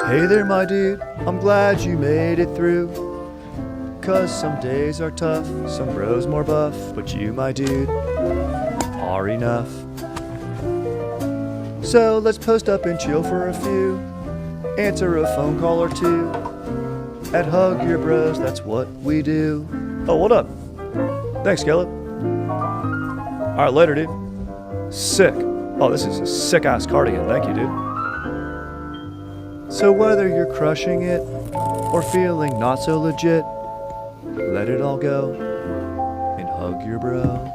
Hey there, my dude, I'm glad you made it through. 'Cause some days are tough, some bros more buff, but you, my dude, are enough. So let's post up and chill for a few, answer a phone call or two. At Hug Your Bros, that's what we do. Oh, what up? Thanks, Caleb. Alright, later, dude. Sick. Oh, this is a sick-ass cardigan. Thank you, dude. So whether you're crushing it or feeling not so legit, let it all go and hug your bro.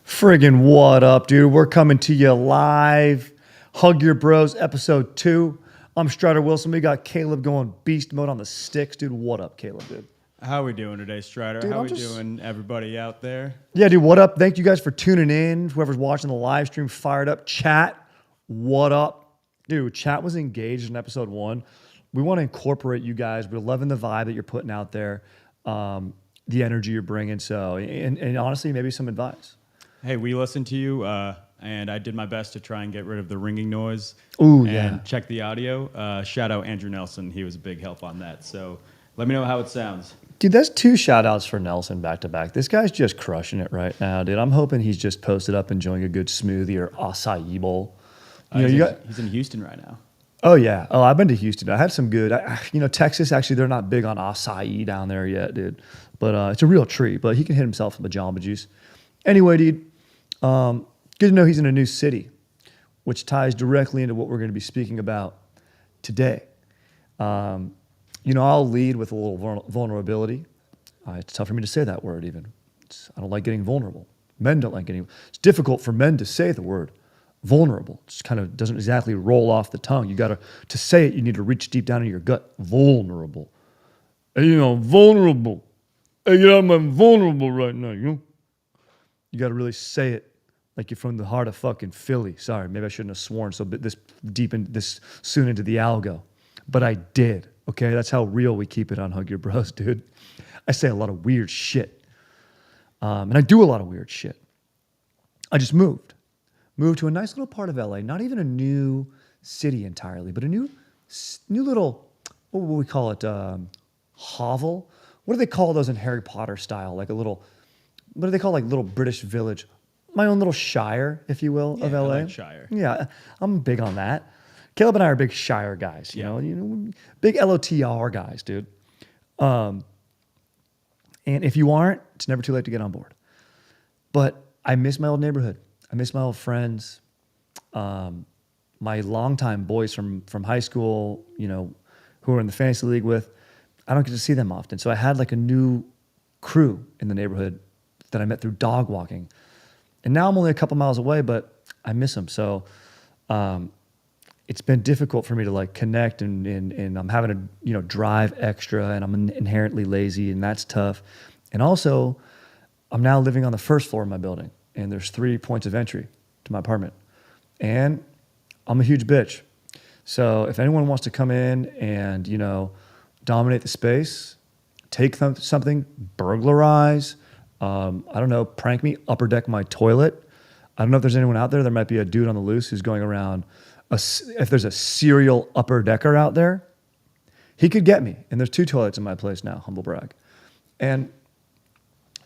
Friggin' what up, dude? We're coming to you live. Hug Your Bros, episode 2. I'm Strider Wilson. We got Caleb going beast mode on the sticks. Dude, what up, Caleb, dude? How we doing today, Strider? Dude, How we doing, everybody out there? Yeah, dude, what up? Thank you guys for tuning in. Whoever's watching the live stream, fired up. Chat, what up? Dude, chat was engaged in episode 1. We want to incorporate you guys. We're loving the vibe that you're putting out there, the energy you're bringing. So, and honestly, maybe some advice. Hey, we listened to you, and I did my best to try and get rid of the ringing noise. Ooh, and yeah. check the audio. Shout out Andrew Nelson. He was a big help on that. So let me know how it sounds. Dude, that's 2 shout outs for Nelson back to back. This guy's just crushing it right now, dude. I'm hoping he's just posted up enjoying a good smoothie or acai bowl. He's in Houston right now. Oh, yeah. Oh, I've been to Houston. I had some good, Texas, actually, they're not big on acai down there yet, dude. But it's a real treat. But he can hit himself with the Jamba Juice. Anyway, dude, good to know he's in a new city, which ties directly into what we're going to be speaking about today. I'll lead with a little vulnerability. It's tough for me to say that word even. I don't like getting vulnerable. Men don't like getting, it's difficult for men to say the word vulnerable. It just kind of doesn't exactly roll off the tongue. You got to say it, you need to reach deep down in your gut. Vulnerable. Vulnerable. Hey, I'm vulnerable right now, You got to really say it like you're from the heart of fucking Philly. Sorry, maybe I shouldn't have sworn so this deep in this soon into the algo. But I did. Okay, that's how real we keep it on Hug Your Bros, dude. I say a lot of weird shit. And I do a lot of weird shit. I just moved to a nice little part of LA, not even a new city entirely, but a new little, what would we call it, hovel? What do they call those in Harry Potter style? Like a little, what do they call like little British village? My own little shire, if you will, of LA. I like Shire. Yeah, I'm big on that. Caleb and I are big Shire guys, you know, big LOTR guys, dude. And if you aren't, it's never too late to get on board. But I miss my old neighborhood. I miss my old friends. My longtime boys from high school, who are in the fantasy league with, I don't get to see them often. So I had like a new crew in the neighborhood that I met through dog walking. And now I'm only a couple miles away, but I miss them. So it's been difficult for me to like connect and I'm having to, drive extra and I'm inherently lazy and that's tough. And also I'm now living on the first floor of my building and there's 3 points of entry to my apartment and I'm a huge bitch. So if anyone wants to come in and, dominate the space, take something, burglarize, prank me, upper deck my toilet. I don't know if there's anyone out there. There might be a dude on the loose who's going around. If there's a serial upper decker out there, he could get me. And there's 2 toilets in my place now, humble brag. And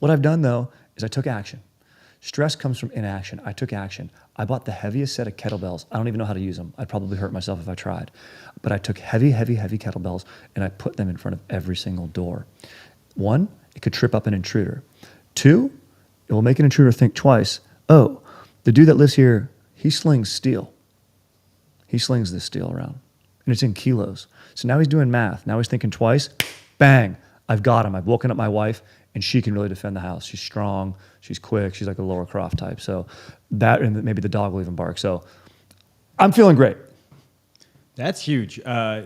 what I've done though, is I took action. Stress comes from inaction. I took action. I bought the heaviest set of kettlebells. I don't even know how to use them. I'd probably hurt myself if I tried. But I took heavy kettlebells and I put them in front of every single door. 1, it could trip up an intruder. 2, it will make an intruder think twice. Oh, the dude that lives here, he slings steel. He slings this steel around. And it's in kilos. So now he's doing math. Now he's thinking twice. Bang, I've got him. I've woken up my wife and she can really defend the house. She's strong. She's quick. She's like a Laura Croft type. So that, and maybe the dog will even bark. So I'm feeling great. That's huge.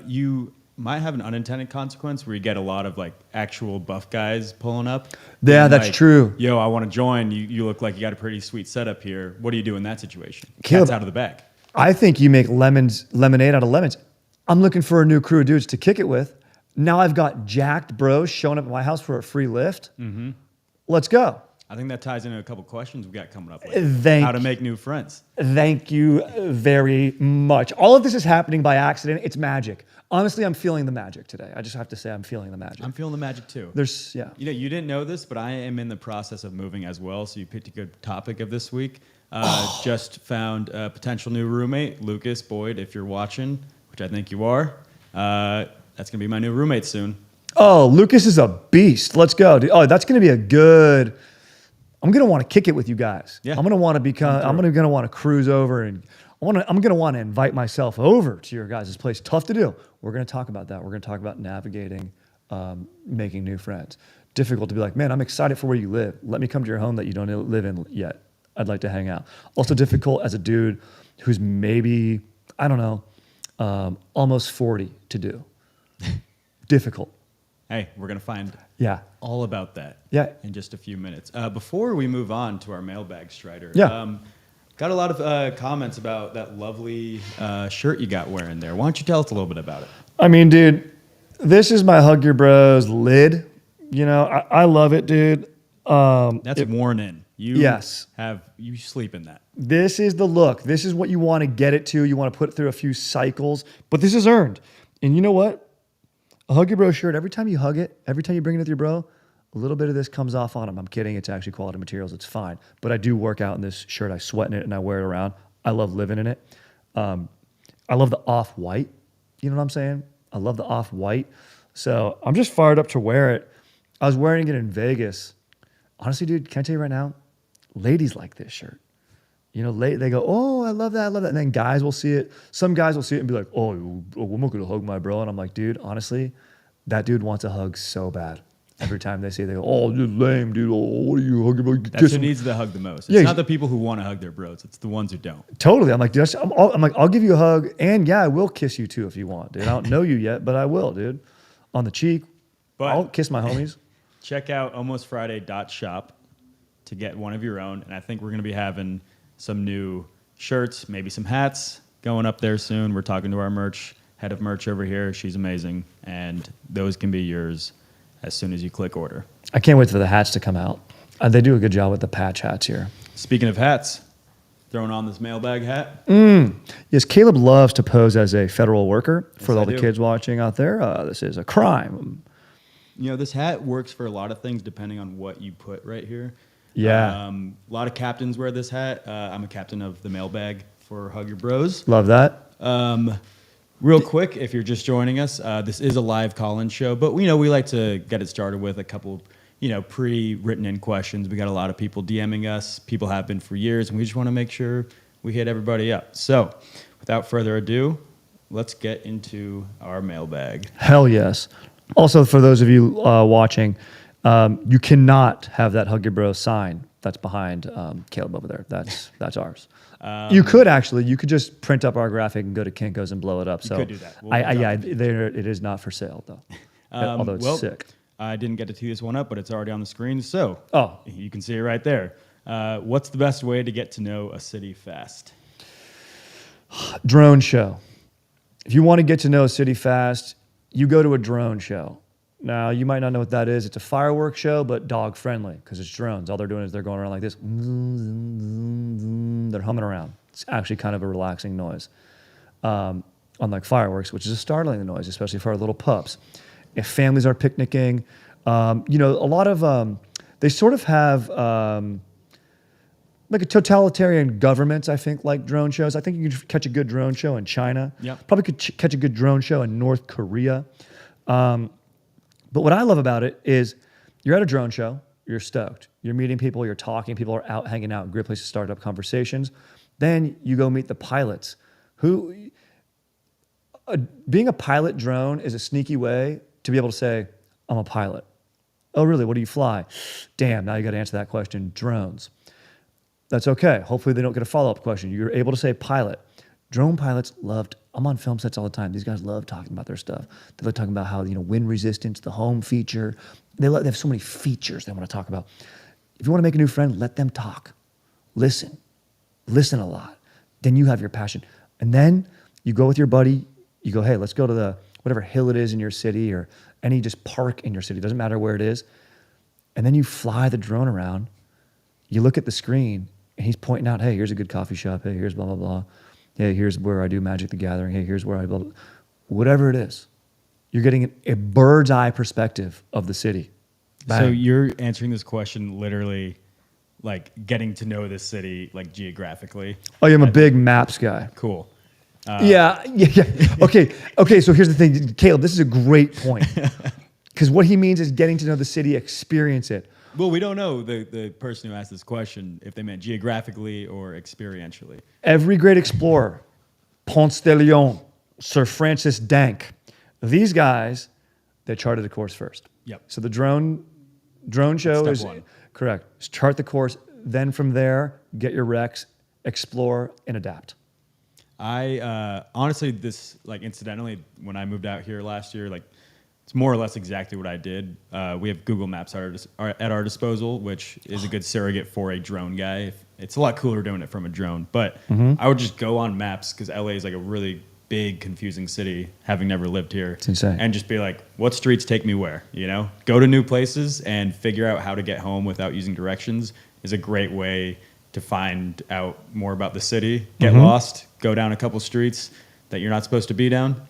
You might have an unintended consequence where you get a lot of like actual buff guys pulling up. Yeah, that's true. Yo, I want to join. You look like you got a pretty sweet setup here. What do you do in that situation? Caleb, Cat's out of the bag. I think you make lemonade out of lemons. I'm looking for a new crew of dudes to kick it with. Now I've got jacked bros showing up at my house for a free lift. Mm-hmm. Let's go. I think that ties into a couple questions we got coming up later. How to make new friends. Thank you very much. All of this is happening by accident. It's magic. Honestly, I'm feeling the magic today. I just have to say I'm feeling the magic. I'm feeling the magic too. Yeah. You know, you didn't know this, but I am in the process of moving as well. So you picked a good topic of this week. Just found a potential new roommate, Lucas Boyd. If you're watching, which I think you are, that's gonna be my new roommate soon. Oh, Lucas is a beast. Let's go, dude. Oh, that's gonna be a good. I'm gonna want to kick it with you guys. Yeah. I'm gonna want to cruise over, and I'm gonna want to invite myself over to your guys' place. Tough to do. We're gonna talk about that. We're gonna talk about navigating, making new friends. Difficult to be like, man, I'm excited for where you live. Let me come to your home that you don't live in yet. I'd like to hang out. Also difficult as a dude who's maybe, I don't know, almost 40 to do. Difficult. Hey, we're going to find all about that in just a few minutes. Before we move on to our mailbag, Strider, got a lot of comments about that lovely shirt you got wearing there. Why don't you tell us a little bit about it? I mean, dude, this is my Hug Your Bros lid. You know, I love it, dude. That's worn in. You sleep in that. This is the look. This is what you want to get it to. You want to put it through a few cycles, but this is earned. And you know what? A Hug Your Bro shirt, every time you hug it, every time you bring it with your bro, a little bit of this comes off on them. I'm kidding. It's actually quality materials. It's fine. But I do work out in this shirt. I sweat in it and I wear it around. I love living in it. I love the off-white. You know what I'm saying? I love the off-white. So I'm just fired up to wear it. I was wearing it in Vegas. Honestly, dude, can I tell you right now? Ladies like this shirt. You know, they go, oh, I love that, I love that. And then guys will see it. Some guys will see it and be like, oh, I'm not going to hug my bro. And I'm like, dude, honestly, that dude wants a hug so bad. Every time they say, they go, oh, you're lame, dude. Oh, what are you hugging about? That's who needs the hug the most. It's not the people who want to hug their bros. It's the ones who don't. Totally. I'm like, dude, I'm like, I'll give you a hug. And yeah, I will kiss you too if you want, dude. I don't know you yet, but I will, dude. On the cheek. But I'll kiss my homies. Check out almostfriday.shop to get one of your own. And I think we're going to be having some new shirts, maybe some hats going up there soon. We're talking to our head of merch over here. She's amazing. And those can be yours as soon as you click order. I can't wait for the hats to come out. They do a good job with the patch hats here. Speaking of hats, throwing on this mailbag hat. Yes, Caleb loves to pose as a federal worker. For all the kids watching out there, this is a crime. You know, this hat works for a lot of things depending on what you put right here. Yeah. A lot of captains wear this hat. I'm a captain of the mailbag for Hug Your Bros. Love that. Real quick, if you're just joining us, this is a live call-in show, but we like to get it started with a couple, pre-written in questions. We got a lot of people DMing us. People have been for years, and we just want to make sure we hit everybody up. So, without further ado, let's get into our mailbag. Hell yes. Also, for those of you watching, you cannot have that Hug Your Bro sign that's behind Caleb over there. That's ours. You could just print up our graphic and go to Kinko's and blow it up. So you could do that. It is not for sale though. Although it's sick. I didn't get to tee this one up, but it's already on the screen. So you can see it right there. What's the best way to get to know a city fast? Drone show. If you want to get to know a city fast, you go to a drone show. Now, you might not know what that is. It's a fireworks show, but dog friendly because it's drones. All they're doing is they're going around like this. They're humming around. It's actually kind of a relaxing noise. Unlike fireworks, which is a startling noise, especially for our little pups. If families are picnicking, a lot of, they sort of have like a totalitarian governments, I think, like drone shows. I think you could catch a good drone show in China. Yep. Probably could catch a good drone show in North Korea. But what I love about it is you're at a drone show, you're stoked. You're meeting people, you're talking, people are out hanging out, great place to start up conversations. Then you go meet the pilots who, being a pilot drone is a sneaky way to be able to say, I'm a pilot. Oh, really? What do you fly? Damn, now you got to answer that question. Drones. That's okay. Hopefully they don't get a follow-up question. You're able to say pilot. Drone pilots I'm on film sets all the time. These guys love talking about their stuff. They love talking about how, wind resistance, the home feature. They have so many features they want to talk about. If you want to make a new friend, let them talk. Listen a lot. Then you have your passion. And then you go with your buddy. You go, hey, let's go to the whatever hill it is in your city or any just park in your city. Doesn't matter where it is. And then you fly the drone around you look at the screen and he's pointing out, hey, here's a good coffee shop. Hey, here's blah, blah, blah. Hey, here's where I do Magic the Gathering. Hey, here's where I blah, blah. Whatever it is, you're getting a bird's eye perspective of the city. Bang. So you're answering this question literally like getting to know this city like geographically. Oh, yeah, I'm a big maps guy. Cool. Yeah. Okay. So here's the thing, Caleb, this is a great point. Because what he means is getting to know the city, experience it. Well, we don't know the person who asked this question if they meant geographically or experientially. Every great explorer, Ponce de Leon, Sir Francis Dank, these guys, they charted the course first. Yep. So the drone show Step is one. correct. Chart the course. Then from there, get your recs, explore, and adapt. I honestly, this like incidentally, when I moved out here last year, like it's more or less exactly what I did. We have Google Maps at our disposal, which is a good surrogate for a drone guy. It's a lot cooler doing it from a drone, but I would just go on maps because LA is like a really big, confusing city, having never lived here. It's insane. And just be like, what streets take me where? You know, go to new places and figure out how to get home without using directions is a great way to find out more about the city. Get lost, go down a couple streets that you're not supposed to be down.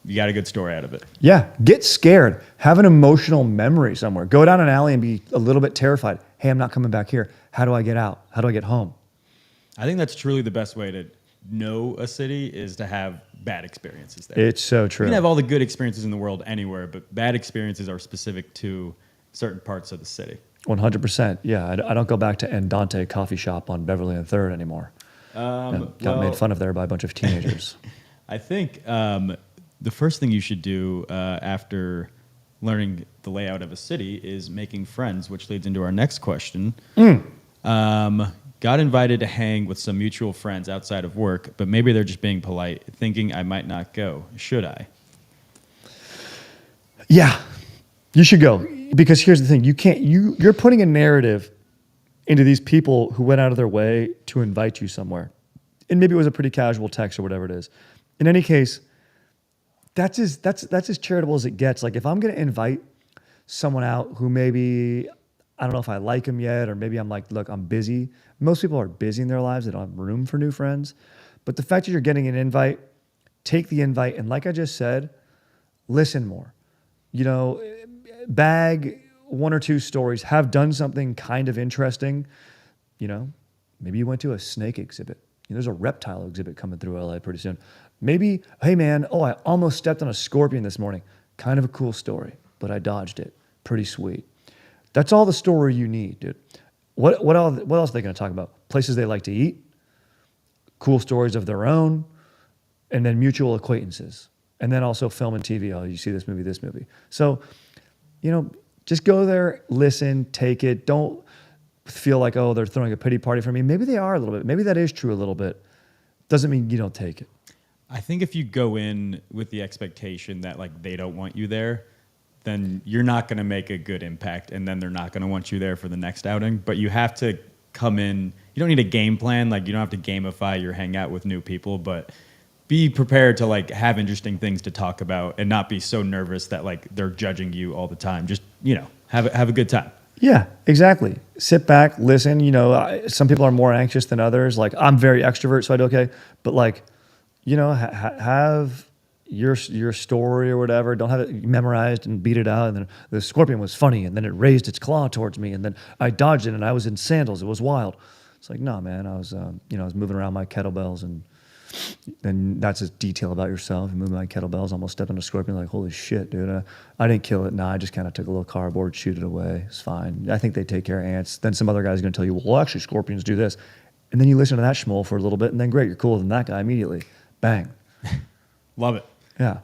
You got a good story out of it. Yeah, get scared. Have an emotional memory somewhere. Go down an alley and be a little bit terrified. Hey, I'm not coming back here. How do I get out? How do I get home? I think that's truly the best way to know a city is to have bad experiences there. It's so true. You can have all the good experiences in the world anywhere, but bad experiences are specific to certain parts of the city. 100%. Yeah, I don't go back to Andante coffee shop on Beverly and 3rd anymore. Got made fun of there by a bunch of teenagers. I think the first thing you should do after learning the layout of a city is making friends, which leads into our next question. Got invited to hang with some mutual friends outside of work, but maybe they're just being polite, thinking I might not go. Should I? Yeah, you should go. Because here's the thing, you're putting a narrative into these people who went out of their way to invite you somewhere. And maybe it was a pretty casual text or whatever it is. In any case, that's as charitable as it gets. Like if I'm going to invite someone out who maybe, I don't know if I like them yet, or maybe I'm like, look, I'm busy. Most people are busy in their lives. They don't have room for new friends. But the fact that you're getting an invite, take the invite. And like I just said, listen more. You know, bag one or two stories, have done something kind of interesting. You know, maybe you went to a snake exhibit. You know, there's a reptile exhibit coming through LA pretty soon. Maybe, hey man, I almost stepped on a scorpion this morning. Kind of a cool story, but I dodged it. Pretty sweet. That's all the story you need, dude. What else are they going to talk about? Places they like to eat, cool stories of their own, and then mutual acquaintances. And then also film and TV. Oh, you see this movie. So, you know, just go there, listen, take it. Don't feel like, they're throwing a pity party for me. Maybe they are a little bit. Maybe that is true a little bit. Doesn't mean you don't take it. I think if you go in with the expectation that like they don't want you there, then you're not going to make a good impact, and then they're not going to want you there for the next outing. But you have to come in. You don't need a game plan. Like you don't have to gamify your hangout with new people, but be prepared to like have interesting things to talk about and not be so nervous that like they're judging you all the time. Just, you know, have a good time. Yeah, exactly. Sit back, listen. You know, some people are more anxious than others. Like I'm very extrovert, so I do okay. But like, you know, have your story or whatever. Don't have it memorized and beat it out. And then the scorpion was funny, and then it raised its claw towards me, and then I dodged it, and I was in sandals. It was wild. It's like, no, man. I was moving around my kettlebells, and that's a detail about yourself. Moving my kettlebells, almost stepped on a scorpion. Like, holy shit, dude. I didn't kill it. No, I just kind of took a little cardboard, shoot it away. It's fine. I think they take care of ants. Then some other guy's going to tell you, well, actually, scorpions do this. And then you listen to that schmoll for a little bit, and then great, you're cooler than that guy immediately. Bang. Love it. Yeah.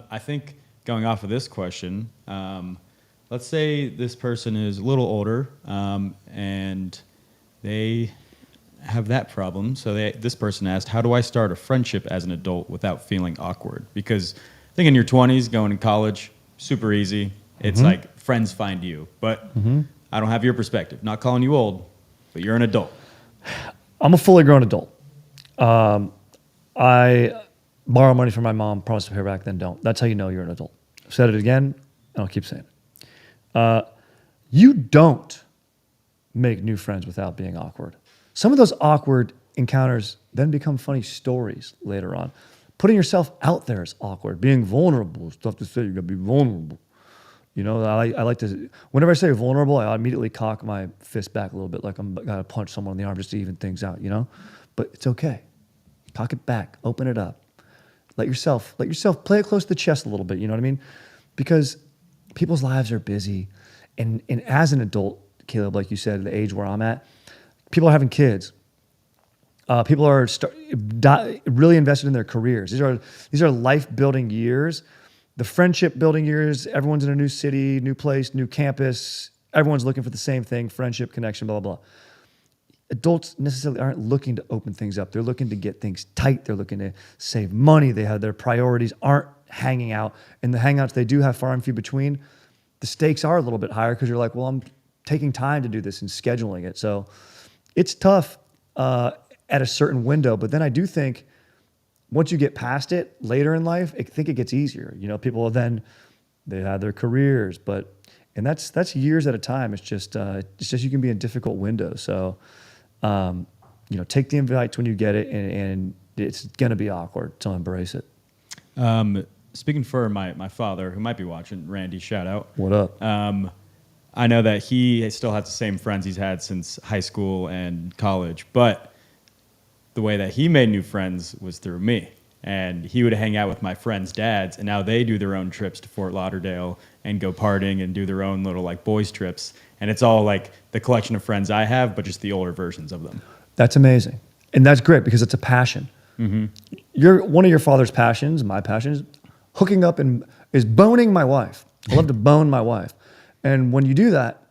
I think going off of this question, let's say this person is a little older and they have that problem. So this person asked, how do I start a friendship as an adult without feeling awkward? Because I think in your 20s, going to college, super easy. It's like friends find you. But I don't have your perspective. Not calling you old, but you're an adult. I'm a fully grown adult. I borrow money from my mom, promise to pay her back, then don't. That's how you know you're an adult. I've said it again, and I'll keep saying it. You don't make new friends without being awkward. Some of those awkward encounters then become funny stories later on. Putting yourself out there is awkward. Being vulnerable is tough to say. You gotta be vulnerable. You know, I like to, whenever I say vulnerable, I immediately cock my fist back a little bit, like I'm gonna punch someone in the arm just to even things out, you know? But it's okay. Cock it back, open it up. Let yourself play it close to the chest a little bit, you know what I mean? Because people's lives are busy. And as an adult, Caleb, like you said, the age where I'm at, people are having kids. People are really invested in their careers. These are life-building years. The friendship-building years, everyone's in a new city, new place, new campus. Everyone's looking for the same thing, friendship, connection, blah, blah, blah. Adults necessarily aren't looking to open things up. They're looking to get things tight. They're looking to save money. They have their priorities aren't hanging out. And the hangouts they do have far and few between, the stakes are a little bit higher because you're like, well, I'm taking time to do this and scheduling it. So it's tough at a certain window. But then I do think once you get past it later in life, I think it gets easier. You know, people then, they have their careers, and that's years at a time. It's just you can be in difficult windows. So, you know, take the invite when you get it, and it's gonna be awkward. So embrace it. Speaking for my father, who might be watching, Randy, shout out. What up? I know that he still has the same friends he's had since high school and college, but the way that he made new friends was through me. And he would hang out with my friends' dads, and now they do their own trips to Fort Lauderdale and go partying and do their own little like boys trips. And it's all like the collection of friends I have, but just the older versions of them. That's amazing. And that's great because it's a passion. Mm-hmm. One of your father's passions, my passion, is hooking up and is boning my wife. I love to bone my wife. And when you do that,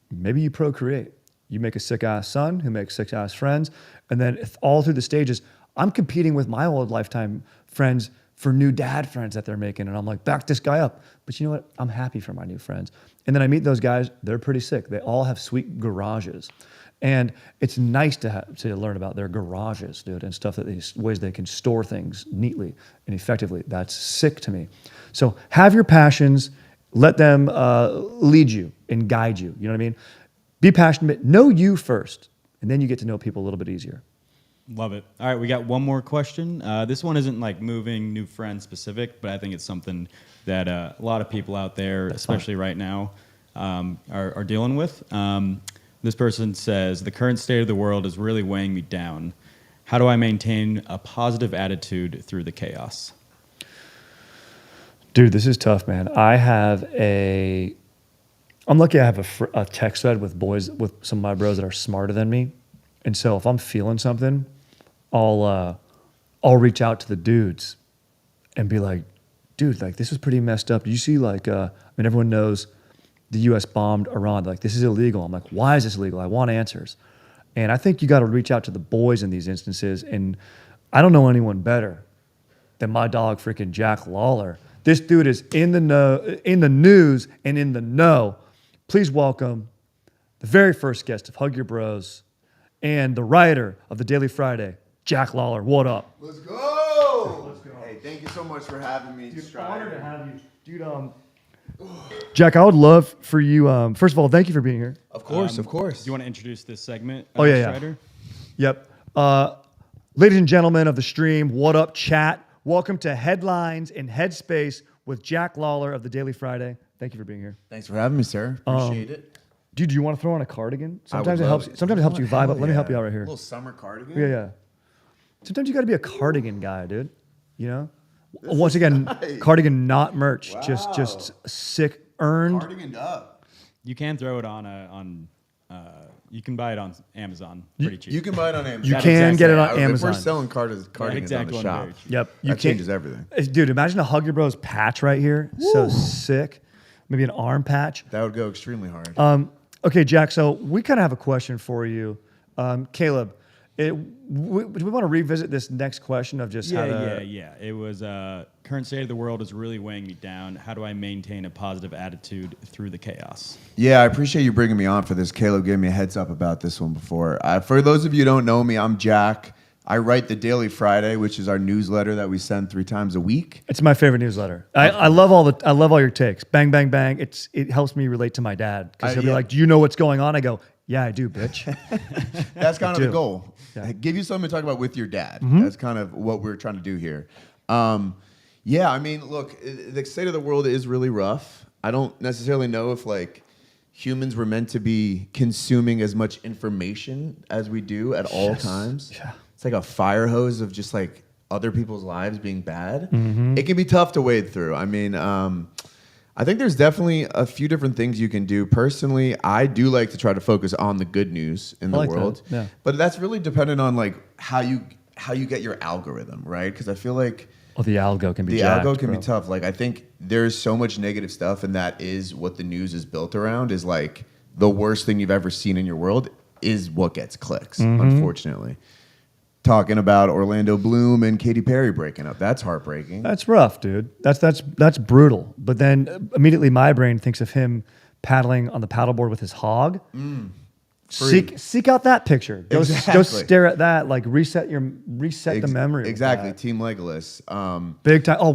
maybe you procreate. You make a sick-ass son who makes sick-ass friends. And then all through the stages, I'm competing with my old lifetime friends for new dad friends that they're making. And I'm like, back this guy up. But you know what? I'm happy for my new friends. And then I meet those guys. They're pretty sick. They all have sweet garages. And it's nice to learn about their garages, dude, and stuff ways they can store things neatly and effectively. That's sick to me. So have your passions. Let them lead you and guide you. You know what I mean? Be passionate. Know you first. And then you get to know people a little bit easier. Love it. All right, we got one more question. This one isn't like moving new friends specific, but I think it's something that a lot of people out there, especially right now, are dealing with. This person says, the current state of the world is really weighing me down. How do I maintain a positive attitude through the chaos? Dude, this is tough, man. I'm lucky I have a text thread with some of my bros that are smarter than me. And so if I'm feeling something, I'll reach out to the dudes and be like, dude, like this is pretty messed up. Do you see everyone knows the US bombed Iran. They're like, this is illegal. I'm like, why is this illegal? I want answers. And I think you got to reach out to the boys in these instances. And I don't know anyone better than my dog freaking Jack Lawler. This dude is in the news and in the know. Please welcome the very first guest of Hug Your Bros and the writer of the Daily Friday, Jack Lawler. What up? Let's go. Let's go. Hey, thank you so much for having me. Dude, honored to have you. Dude, Jack, I would love for you, first of all, thank you for being here. Of course, of course. Do you want to introduce this segment? Yeah. Yep. Ladies and gentlemen of the stream, what up, chat? Welcome to Headlines in Headspace with Jack Lawler of the Daily Friday. Thank you for being here. Thanks for having me, sir. Appreciate it. Dude, do you want to throw on a cardigan? Sometimes it helps. Sometimes it helps you vibe up. Let me help you out right here. A little summer cardigan. Yeah. Sometimes you got to be a cardigan guy, dude. You know. Once again, nice. Cardigan, not merch. Wow. Just sick earned. Cardiganed up. You can throw it on. You can buy it on Amazon pretty cheap. You can buy it on Amazon. You can get it on Amazon. If we're selling cardigans on the shop. Yep. That changes everything. Dude, imagine a Hug Your Bros patch right here. Woo. So sick. Maybe an arm patch. That would go extremely hard. Okay, Jack, so we kind of have a question for you. Caleb, do we want to revisit this next question of just how to... Yeah. It was current state of the world is really weighing me down. How do I maintain a positive attitude through the chaos? Yeah, I appreciate you bringing me on for this. Caleb gave me a heads up about this one before. For those of you who don't know me, I'm Jack. I write the Daily Friday, which is our newsletter that we send 3 times a week. It's my favorite newsletter. I love all your takes. Bang, bang, bang. It helps me relate to my dad because he'll be like, "Do you know what's going on?" I go, Yeah, I do, bitch. That's kind of do. the goal. Yeah. Give you something to talk about with your dad. That's kind of what we're trying to do here. Yeah, I mean, look, the state of the world is really rough. I don't necessarily know if like humans were meant to be consuming as much information as we do at all times. Yeah. It's like a fire hose of just like other people's lives being bad. It can be tough to wade through. I mean, I think there's definitely a few different things you can do. Personally, I do like to try to focus on the good news in the world. That, yeah. But that's really dependent on like how you get your algorithm, right? Because I feel like The algo can be the jacked, algo can bro. be tough. Like I think there's so much negative stuff, and that is what the news is built around. Is like the worst thing you've ever seen in your world is what gets clicks. Unfortunately, talking about Orlando Bloom and Katy Perry breaking up, that's heartbreaking. That's rough, dude. That's brutal. But then immediately my brain thinks of him paddling on the paddleboard with his hog. Seek out that picture. Go stare at that. Like reset the memory. with Exactly, that. Team Legolas. Big time. Oh,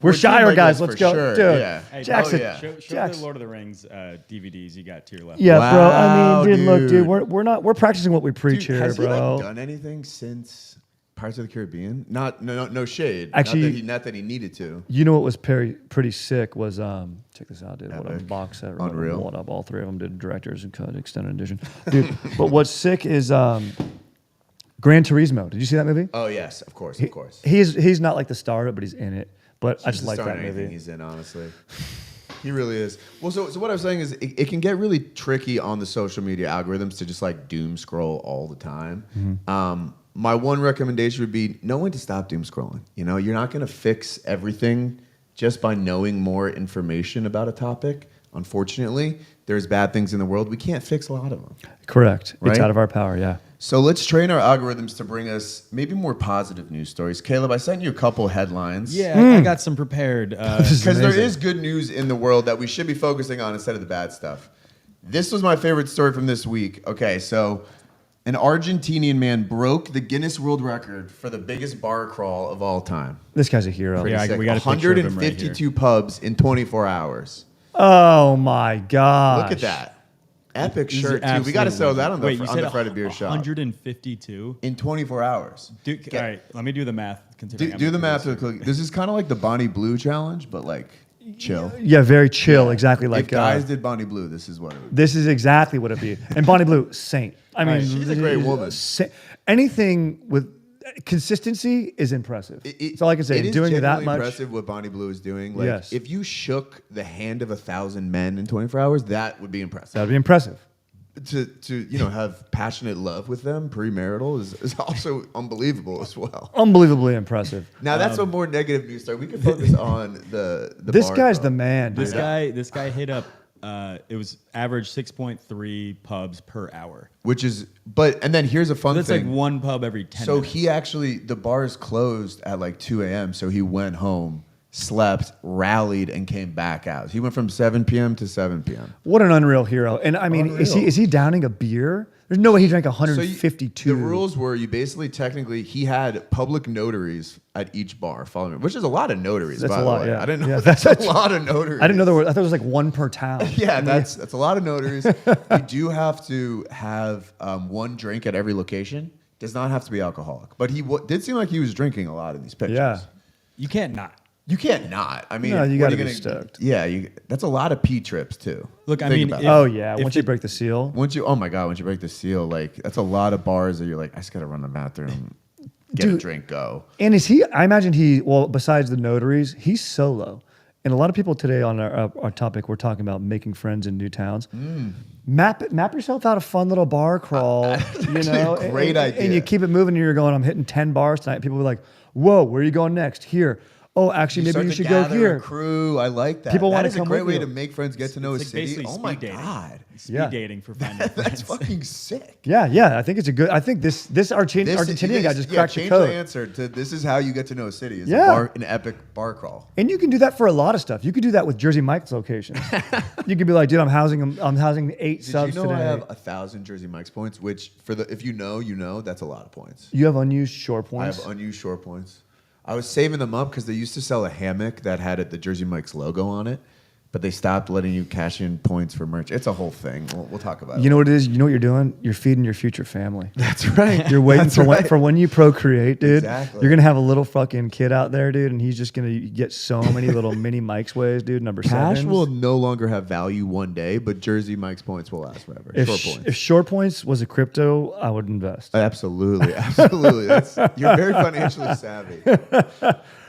we're Team Shire guys. Legolas Let's for go, sure, dude. yeah. Hey, Jackson. Oh, yeah. Show the Jackson. Lord of the Rings DVDs you got to your left. Yeah, bro. I Wow, mean, dude, look, dude, dude. we're practicing what we preach Dude, here, has bro. he like done anything since Pirates of the Caribbean? No shade. Actually- not that he needed to. You know what was pretty sick was check this out, dude. What a Epic. box set. Unreal. What up? All three of them did directors and cut extended edition, dude. But what's sick is Gran Turismo. Did you see that movie? Oh yes, of course. He's not like the star of it, but he's in it. But I He's just the like star that in anything movie. he's in, honestly. He really is. Well, so what I was saying is it can get really tricky on the social media algorithms to just like doom scroll all the time. My one recommendation would be know when to stop doom scrolling. You know, you're not going to fix everything just by knowing more information about a topic. Unfortunately, there's bad things in the world. We can't fix a lot of them. Correct. Right? It's out of our power. Yeah. So let's train our algorithms to bring us maybe more positive news stories. Caleb, I sent you a couple headlines. Yeah, I got some prepared. Because there amazing. is good news in the world that we should be focusing on instead of the bad stuff. This was my favorite story from this week. Okay, so an Argentinian man broke the Guinness World Record for the biggest bar crawl of all time. This guy's a hero. Yeah, Sick. we got a picture of him right here. 152 pubs in 24 hours. Oh my god! Look at that. Epic This is shirt, too. We got to absolutely sell that on the, Wait, you on said the Fred of Beer shop. 152. In 24 hours. All right, let me do the math. Considering Do I'm the a math. producer. Real quick. This is kind of like the Bonnie Blue challenge, but like chill. Yeah, very chill. Exactly like if guys did Bonnie Blue, this is what it would be. this is exactly what it'd be. And Bonnie Blue, saint. I mean, She's a great woman. Anything with consistency is impressive. That's all I can say. It is Doing that genuinely much. impressive what Bonnie Blue is doing. Like, Yes. if you shook the hand of 1,000 men in 24 hours, that would be impressive. That'd be impressive. To have passionate love with them premarital is also unbelievable as well. Unbelievably impressive. Now that's a more negative news story. We can focus on the This bar guy's crawl. the man, dude. This guy hit up. It was average 6.3 pubs per hour. Which is, and then here's a fun That's thing. like one pub every 10 So minutes. he actually, the bars closed at like 2 a.m. So he went home, slept, rallied, and came back out. He went from 7 p.m. to 7 p.m. What an unreal hero. And I mean, Unreal. is he downing a beer? There's no way he drank So 152. the rules were you basically technically he had public notaries at each bar following him, which is a lot of notaries. That's by a the lot, way. yeah. I didn't know Yeah, that's a that's- lot of notaries. I didn't know there were. I thought it was like one per town. Yeah, that's a lot of notaries. You do have to have one drink at every location. Does not have to be alcoholic, but he did seem like he was drinking a lot in these pictures. Yeah. You can't not. You can't not. I mean, No, you what gotta are be gonna- stoked. Yeah, that's a lot of P trips too. Look, I Think mean, about if- it. Oh yeah. if Once you the- break the seal. Oh my God, once you break the seal, like that's a lot of bars that you're like, I just gotta run to the bathroom, get a Dude. drink, go. And is he? I imagine besides the notaries, he's solo. And a lot of people today on our topic, we're talking about making friends in new towns. Map yourself out a fun little bar crawl. You know, a great idea. And you keep it moving. And you're going. I'm hitting 10 bars tonight. People will be like, "Whoa, where are you going next?" Here. Oh, actually, maybe start you to should go gather here. A crew, I like that. People That wanna is a come great with way you. to make friends, get to know a It's like city. basically Oh my speed dating. God, Speed Yeah. dating for finding that's friends. fucking sick. Yeah. I think it's a good. I think this Argentinian guy just cracked the change code. the answer to this is how you get to know a city. Is Yeah. an epic bar crawl. And you can do that for a lot of stuff. You could do that with Jersey Mike's locations. You could be like, dude, I'm housing 8 Did subs you know today. I have 1,000 Jersey Mike's points? Which if you know, that's a lot of points. You have unused shore I points. have unused shore points. I was saving them up because they used to sell a hammock that had the Jersey Mike's logo on it. but they stopped letting you cash in points for merch. It's a whole thing. We'll talk about it. You know what it is? You know what you're doing? You're feeding your future family. That's right. You're waiting That's for when you procreate, dude. Exactly. You're going to have a little fucking kid out there, dude, and he's just going to get so many little mini Mike's ways, dude, number Cash sevens. will no longer have value one day, but Jersey Mike's points will last forever. Short points. If short points was a crypto, I would invest. Absolutely. You're very financially savvy.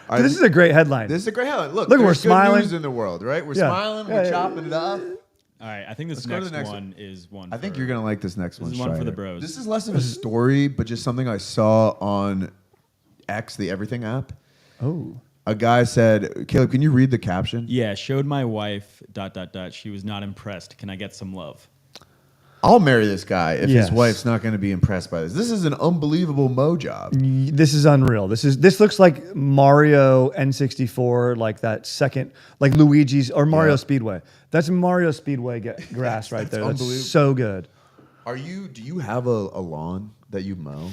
All right, This is a great headline. This is a great headline. Look, we're there's good smiling. news in the world, right? We're Yeah. smiling. Yeah, We're yeah. chopping it up. All right, I think this Let's go to next the next one is one. I think for- you're gonna like this next one. This is one for the Shire. bros. This is less of a story, but just something I saw on X, the Everything app. Oh. A guy said, "Caleb, can you read the caption?" Yeah, showed my wife ... She was not impressed. Can I get some love? I'll marry this guy if Yes. his wife's not going to be impressed by this. This is an unbelievable mo job. This is unreal. This looks like Mario N64, like that second, like Luigi's or Mario Yeah. Speedway. That's Mario Speedway grass right there. That's unbelievable. so good. Do you have a lawn that you mow?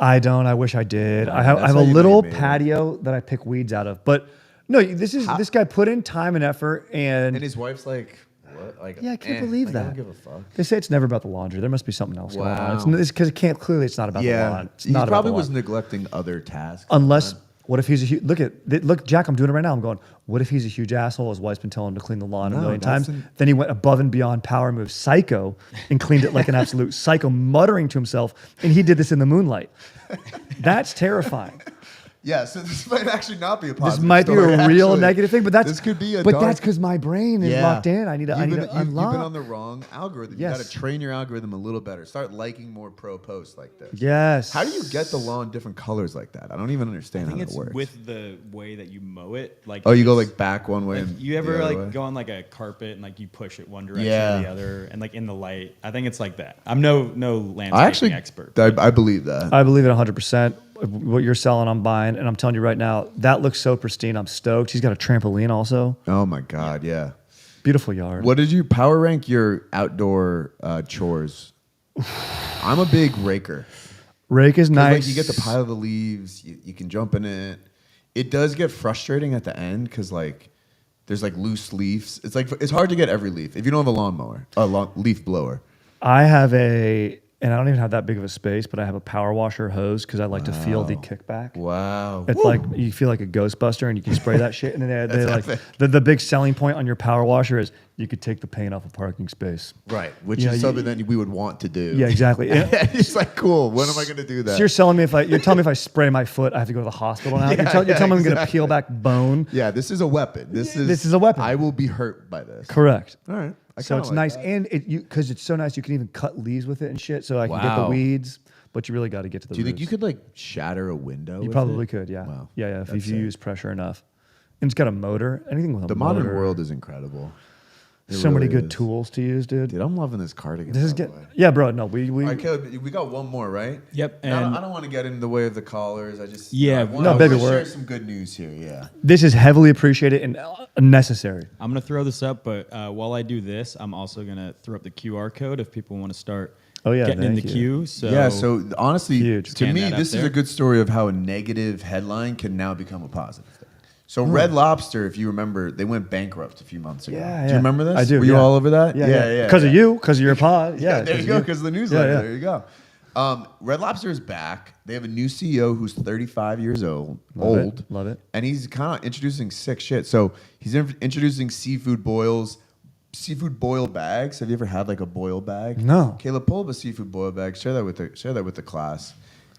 I don't. I wish I did. I That's have how a you know little you made it. patio that I pick weeds out of. But no, this guy put in time and effort, and And his wife's like, "What?" Like, yeah, I can't believe like, that. I don't give a fuck. They say it's never about the laundry. There must be something else going Wow. on. It's because clearly it's not about the Yeah, lawn. It's he not about probably the was lawn. neglecting other tasks. Unless, what if he's a huge, look, Jack, I'm doing it right now. I'm going, what if he's a huge asshole? His wife's been telling him to clean the lawn a No, million that's times. Then he went above and beyond power move psycho and cleaned it like an absolute psycho, muttering to himself. And he did this in the moonlight. That's terrifying. Yeah, so this might actually not be a This positive might be story, a real actually. negative thing, but This could be a But dark- that's because my brain is locked in. I need to You've unlock. been on the wrong algorithm. You Yes. got to train your algorithm a little better. Start liking more pro posts like this. Yes. How do you get the lawn different colors like that? I don't even I understand think how it's that works. with the way that you mow it. Like Oh, you go just- like back one way. Like, and you the ever other like way? go on like a carpet and like you push it one direction Yeah. or the other, and like in the light. I think it's like that. I'm no landscaping I actually, expert. I believe that. I believe it 100%. What you're selling, I'm buying. And I'm telling you right now, that looks so pristine. I'm stoked. He's got a trampoline also. Oh my god, yeah. Beautiful yard. What did you power rank your outdoor chores? I'm a big raker. Rake is 'Cause, nice. Like you get the pile of the leaves, you can jump in it. It does get frustrating at the end because like there's like loose leaves. It's like it's hard to get every leaf if you don't have a lawnmower, leaf blower. I have and I don't even have that big of a space, but I have a power washer hose because I like to feel the kickback. Wow. It's like you feel like a Ghostbuster, and you can spray that shit. And then they like the big selling point on your power washer is you could take the paint off a parking space. Right, which Yeah, is something that we would want to do. Yeah, exactly. It's like cool. When am I going to do that? So you're telling me if I spray my foot, I have to go to the hospital now. You're telling me I'm going to peel back bone. Yeah, this is a weapon. This is a weapon. I will be hurt by this. Correct. All right. So it's nice, and because it's so nice, you can even cut leaves with it and shit. So I can get the Wow. weeds, but you really got to get to the. Do you think roots. you could like shatter a window? You with probably it? could, yeah. Wow. Yeah. If That's you sick. use pressure enough, and it's got a motor. Anything with a The motor. modern world is incredible. It So many really good is. tools to use, dude. Dude, I'm loving this cardigan. This is by the good. way. Yeah, bro. No, we All right, Caleb, we got one more, right? Yep, And and- I don't want to get in the way of the callers. I just Yeah, I wanna, no, I baby, wanna we're- share some good news here. Yeah. This is heavily appreciated and necessary. I'm gonna throw this up, but while I do this, I'm also gonna throw up the QR code if people want to start Oh, yeah, getting in the thank you. queue. So Yeah, so honestly, Huge. to Scan me, that up this is there. a good story of how a negative headline can now become a positive thing. So Red Lobster, if you remember, they went bankrupt a few months ago. Yeah, Do yeah. you remember this? I do. Were you yeah. all over that? Yeah. Because of you, because of your pod. Yeah. There you 'cause go, because of the newsletter. Yeah, yeah. There you go. Red Lobster is back. They have a new CEO who's 35 years old. Love it. And he's kind of introducing sick shit. So he's introducing seafood boil bags. Have you ever had like a boil bag? No. Caleb, pull up a seafood boil bag. Share that with the class.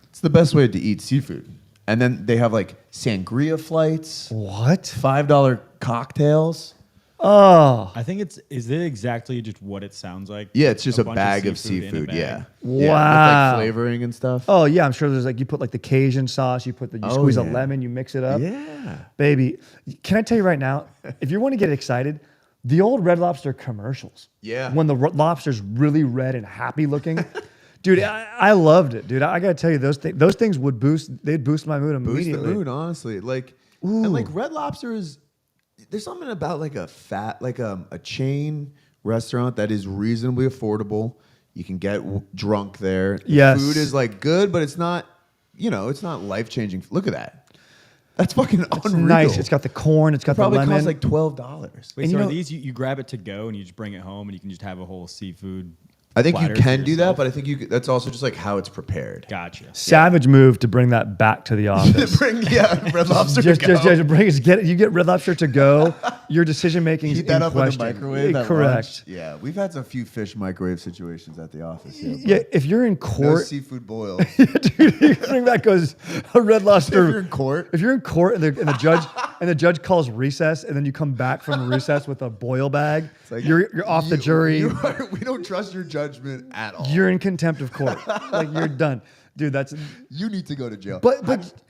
It's the best way to eat seafood. And then they have like sangria flights, What? $5 cocktails. Oh. I think is it exactly just what it sounds like? Yeah, it's just a bunch bag of in a seafood. bag. Yeah. Wow. Yeah, with like flavoring and stuff. Oh yeah, I'm sure there's like you put like the Cajun sauce, you squeeze a yeah. lemon, you mix it up. Yeah. Baby, can I tell you right now, if you want to get excited, the old Red Lobster commercials. Yeah. When the lobster's really red and happy looking. Dude, I loved it, dude. I gotta tell you, those things would they'd boost my mood Boost immediately. the mood, honestly. Like, Ooh. and like Red Lobster is. There's something about like a chain restaurant that is reasonably affordable. You can get drunk there. The Yes. food is like good, but it's not. It's not life changing. Look at that. That's fucking It's unreal. nice. It's got the corn. It's got It probably the lemon. costs like $12. Wait, And so you are know- these you grab it to go and you just bring it home and you can just have a whole seafood? I think you platter can for do that, yourself? but I think that's also just like how it's prepared. Gotcha. Savage move to bring that back to the office. Bring Red Lobster. just to go. bring it. You get Red Lobster to go. Your decision making is Heat that in up question. in the microwave. At Correct. lunch. Yeah, we've had a few fish microwave situations at the office. Yeah, if you're in no court, seafood boil. dude, you bring back goes a Red Lobster. If you're in court. If you're in court and the judge calls recess, and then you come back from recess with a boil bag, Like, you're off the jury. We don't trust your judgment at all. You're in contempt of court. Like you're done, dude. That's. You need to go to jail. But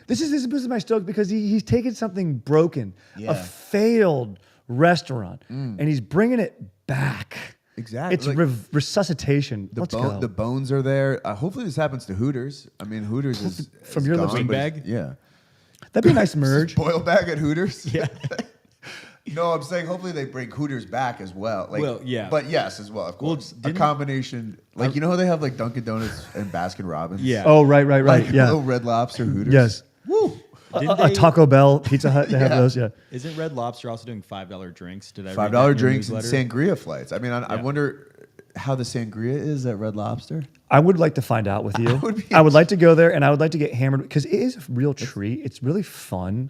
this is my stoke because he's taken something broken, a Yeah. failed restaurant, and he's bringing it back. Exactly. It's Like, resuscitation. Let's go. The bones are there. Hopefully this happens to Hooters. I mean, Hooters is From is your gone, lips- Wing but bag? Yeah. That'd be a nice merge. Boil bag at Hooters. Yeah. No, I'm saying hopefully they bring Hooters back as well. Like, Well, yeah. But yes, as well, of Well, course. A didn't- combination. Like, you know how they have like Dunkin' Donuts and Baskin Robbins? Yeah. Oh, right. Like Yeah. little Red Lobster Hooters. Yes. Woo. Didn't A they- Taco Bell, Pizza Hut, they have Yeah. those. Yeah. Isn't Red Lobster also doing $5 drinks? Did I read $5 that in your drinks and newsletter? sangria flights. I mean, I Yeah. wonder how the sangria is at Red Lobster. I would like to find out with you. would be I would like to go there and I would like to get hammered because it is a real treat. It's really fun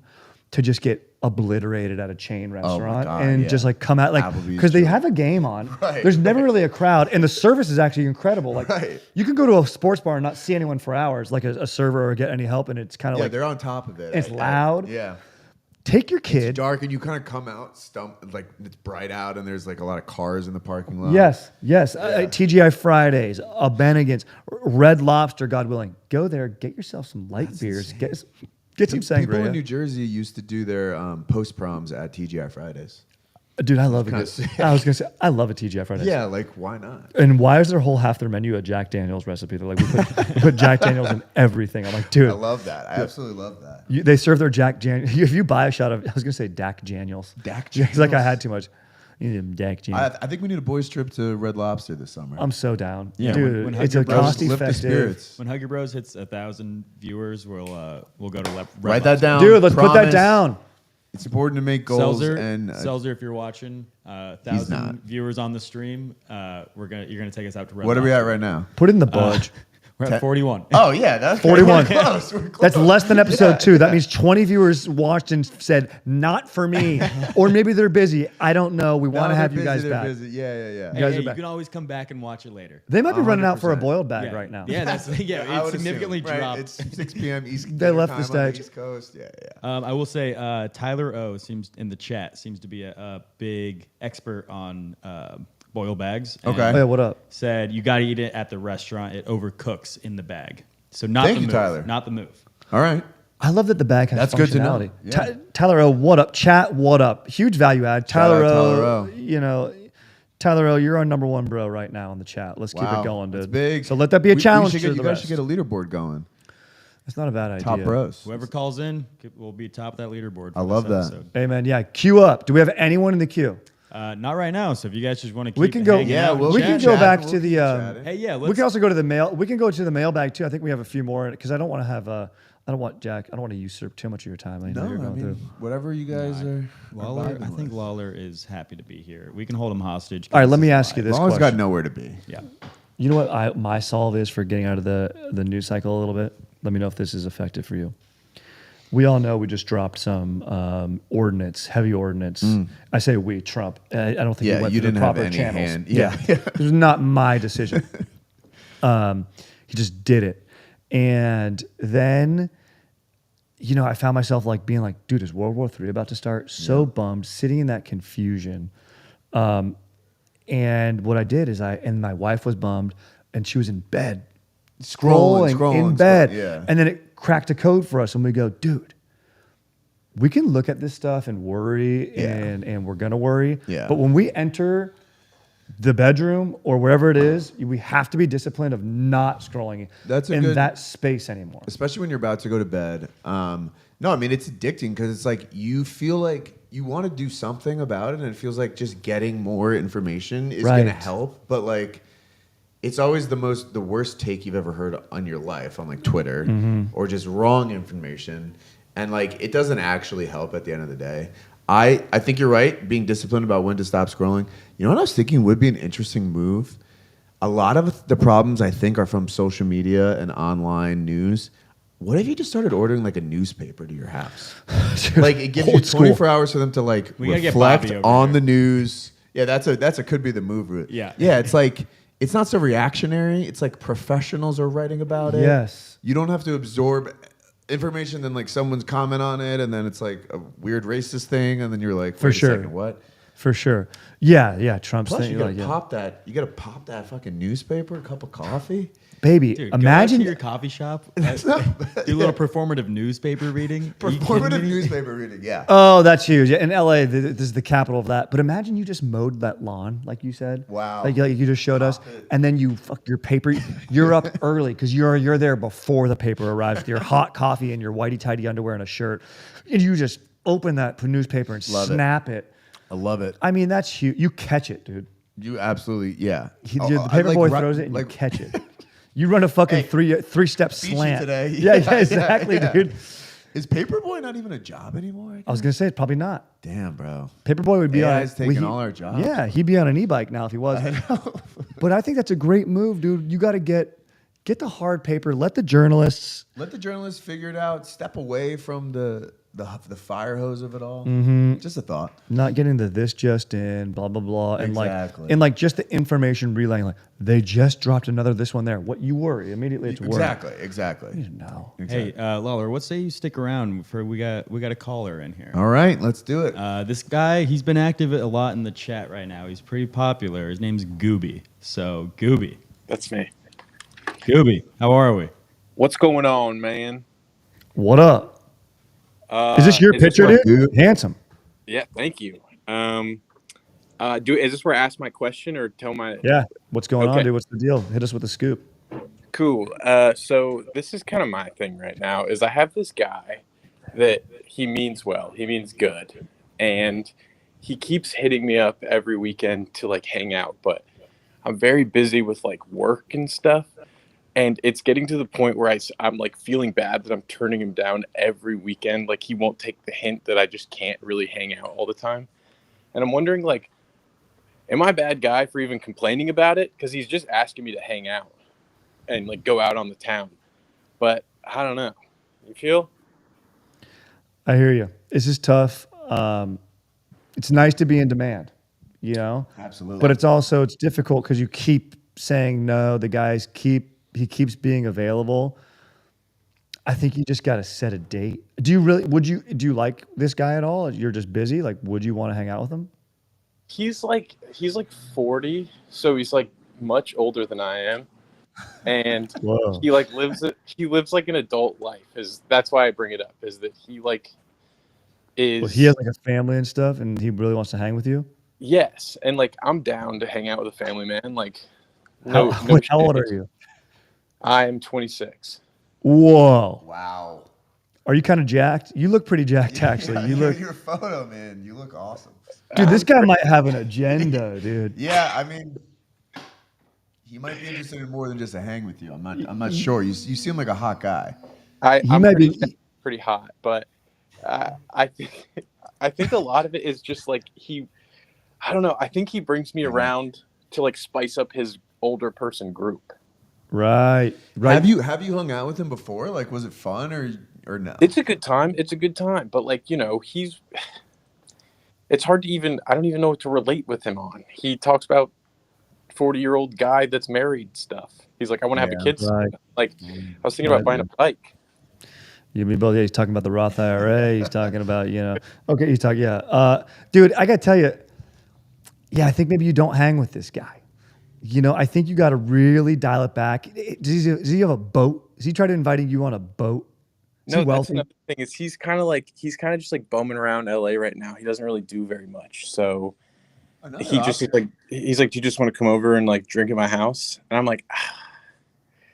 to just get obliterated at a chain restaurant God, and yeah. just like come out like Applebee's because they joint. have a game on. Right. There's never really a crowd and the service is actually incredible. Like Right. you can go to a sports bar and not see anyone for hours, like a server or get any help, and it's kind of Yeah, like they're on top of it. it's loud. Yeah. Take your It's kid. dark and you kind of come out like it's bright out and there's like a lot of cars in the parking lot. Yes. TGI Fridays, a Bennigan's, Red Lobster, God willing. Go there, get yourself some light beers, get some People in sangria. New Jersey used to do their post proms at TGI Fridays. Dude, I love kinda it. sick. I was gonna say I love a TGI Fridays. Yeah, like why not? And why is their whole half their menu a Jack Daniels recipe? They're like, we put Jack Daniels in everything. I'm like, dude, I love that. I absolutely love that. they serve their Jack Daniels. If you buy a shot of, I was gonna say Dak Daniels. Dak It's like I Daniels. had too much. You need a Dak Daniels. I think we need a boys trip to Red Lobster this summer. I'm so down. Yeah, Dude, when it's Hugger a Bros cost lift the effective. spirits. When Hugger Bros hits 1,000 viewers, we'll go to Red Write that Lobster. down. Dude, let's put that Promise. down. It's important to make goals Selzer, and Selzer, if you're watching, not. 1,000 viewers on the stream, you're gonna take us out to Red what are we Lobster. at right now? Put it in the budge. We're at 41. Oh yeah, that's 41. We're close. We're close. That's less than episode 2. That means 20 viewers watched and said, not for me. Or maybe they're busy. I don't know. We want to have you guys back. Yeah. You guys Hey, are you back. can always come back and watch it later. They might be running out for a 100%. boiled bag Yeah. right now. Yeah, that's I it's would significantly assume, right? dropped. It's 6 p.m. East. They left time the on stage. East Coast. Yeah. I will say Tyler O seems in the chat seems to be a big expert on boil bags. and Okay. Oh, yeah, what up? Said you got to eat it at the restaurant. It overcooks in the bag. So not Thank the you, move. Tyler. Not the move. All right. I love that the bag has That's good to know. functionality. Yeah. Tyler O, what up? Chat, what up? Huge value add. Shout out Tyler Tyler O, O. you know, Tyler O, you're our number one bro right now in the chat. Let's keep Wow. it going, dude. It's big. So let that be a challenge You to the guys rest. should get a leaderboard going. It's not a bad idea. Top bros. Whoever calls in will be top of that leaderboard. For I love this that. episode. Amen. Yeah. Queue up. Do we have anyone in the queue? Not right now. So if you guys just want to keep We can go. hanging Yeah, out, we'll we keep can chatting. go back We'll to the. keep chatting. Hey, yeah. We can also go to the mail. We can go to the mailbag too. I think we have a few more because I don't want to have. I don't want Jack. I don't want to usurp too much of your time. I know No, you're I going mean, through. whatever you guys are. Lawler, vibing I think with. Lawler is happy to be here. We can hold him hostage. All right. Let me This is ask you live. this Lawler's got question. nowhere to be. Yeah. You know what my solve is for getting out of the news cycle a little bit? Let me know if this is effective for you. We all know we just dropped some ordinance, heavy ordinance. I say we, Trump. I don't think Yeah, we went you through the didn't have proper any channels. hand. Yeah. It was not my decision. He just did it. And then, you know, I found myself like being like, dude, is World War III about to start? So bummed, sitting in that confusion. And what I did is and my wife was bummed and she was in bed scrolling in bed. yeah. And then it cracked a code for us and we go, dude, we can look at this stuff and worry and we're going to worry. Yeah. But when we enter the bedroom or wherever it is, we have to be disciplined of not scrolling That's a in good- that space anymore. Especially when you're about to go to bed. No, I mean, it's addicting because it's like you feel like you want to do something about it and it feels like just getting more information is Right. going to help. But like, it's always the worst take you've ever heard on your life on like Twitter or just wrong information. And like, it doesn't actually help at the end of the day. I think you're right, being disciplined about when to stop scrolling. You know what I was thinking would be an interesting move? A lot of the problems I think are from social media and online news. What if you just started ordering like a newspaper to your house? Like it gives you 24 hours for them to like reflect on the news. Yeah, that's a could be the move route. Yeah. Yeah, it's like it's not so reactionary. It's like professionals are writing about it. Yes. You don't have to absorb information, then like someone's comment on it, and then it's like a weird racist thing, and then you're like, for sure, second, what? For sure. Yeah. Trump's Plus, thing. you gotta pop that. You gotta pop that fucking newspaper, a cup of coffee. Baby, Dude, imagine go out to your coffee shop. Do a little performative newspaper reading. Performative newspaper reading, yeah. Oh, that's huge. Yeah, in LA, this is the capital of that. But imagine you just mowed that lawn, like you said. Wow. Like you just showed us, and then you fuck your paper. You're up early because you're there before the paper arrives with your hot coffee and your whitey tighty underwear and a shirt, and you just open that newspaper and snap it. I love it. I mean, that's huge. You catch it, dude. You absolutely, yeah. The paper boy throws it and you catch it. You run a fucking three-step slant. Today. Yeah, exactly, dude. Is Paperboy not even a job anymore? I was gonna say it's probably not. Damn, bro. Paperboy would be AI's taking all our jobs. Yeah, he'd be on an e-bike now if he was. I know. But I think that's a great move, dude. You got to get the hard paper. Let the journalists figure it out. Step away from the fire hose of it all. Mm-hmm. Just a thought. Not getting the this just in, blah blah blah, Exactly. and like just the information relaying. Like they just dropped another this one there. What you worry immediately? It's worry. Exactly. You know. Hey, Lawler, what say you stick around for we got a caller in here. All right, let's do it. This guy, he's been active a lot in the chat right now. He's pretty popular. His name's Gooby. So Gooby. That's me. Gooby, how are we? What's going on, man? What up? Is this your picture, dude? Handsome. Yeah, thank you. Is this where I ask my question or tell my? Yeah. What's going on, dude? What's the deal? Hit us with the scoop. Cool. So this is kind of my thing right now. Is I have this guy that he means well. He means good, and he keeps hitting me up every weekend to like hang out. But I'm very busy with like work and stuff. And it's getting to the point where I'm like feeling bad that I'm turning him down every weekend. Like he won't take the hint that I just can't really hang out all the time. And I'm wondering, like, am I a bad guy for even complaining about it? Because he's just asking me to hang out and like go out on the town. But I don't know. You feel? I hear you. This is tough. It's nice to be in demand, you know? Absolutely. But it's difficult because you keep saying no. The guys he keeps being available. I think you just got to set a date. Do you like this guy at all? You're just busy. Like, would you want to hang out with him? He's like 40, so he's like much older than I am, and he lives like an adult life. That's why I bring it up. Is that he like is? Well, he has like a family and stuff, and he really wants to hang with you. Yes, and like I'm down to hang out with a family, man. Like, how old are you? I am 26. Whoa! Wow. Are you kind of jacked? You look pretty jacked, actually. You look. Your photo, man. You look awesome. Dude, this guy might have an agenda, dude. Yeah, I mean, he might be interested in more than just a hang with you. I'm not sure. You seem like a hot guy. I'm pretty hot, but I think a lot of it is just like I don't know. I think he brings me around to like spice up his older person group. Right. Have you hung out with him before? Like, was it fun or no? It's a good time. But like, you know, it's hard to I don't even know what to relate with him on. He talks about 40-year-old guy that's married stuff. He's like, I want to have a kid. Right. Like, I was thinking about buying a bike. You mean both? Yeah, he's talking about the Roth IRA. He's talking about, okay, he's talking, dude, I got to tell you, I think maybe you don't hang with this guy. I think you got to really dial it back. Does he have a boat? Is he try to inviting you on a boat? No, that's another thing is he's kind of just like bumming around LA right now. He doesn't really do very much. So he's like, do you just want to come over and like drink at my house? And I'm like,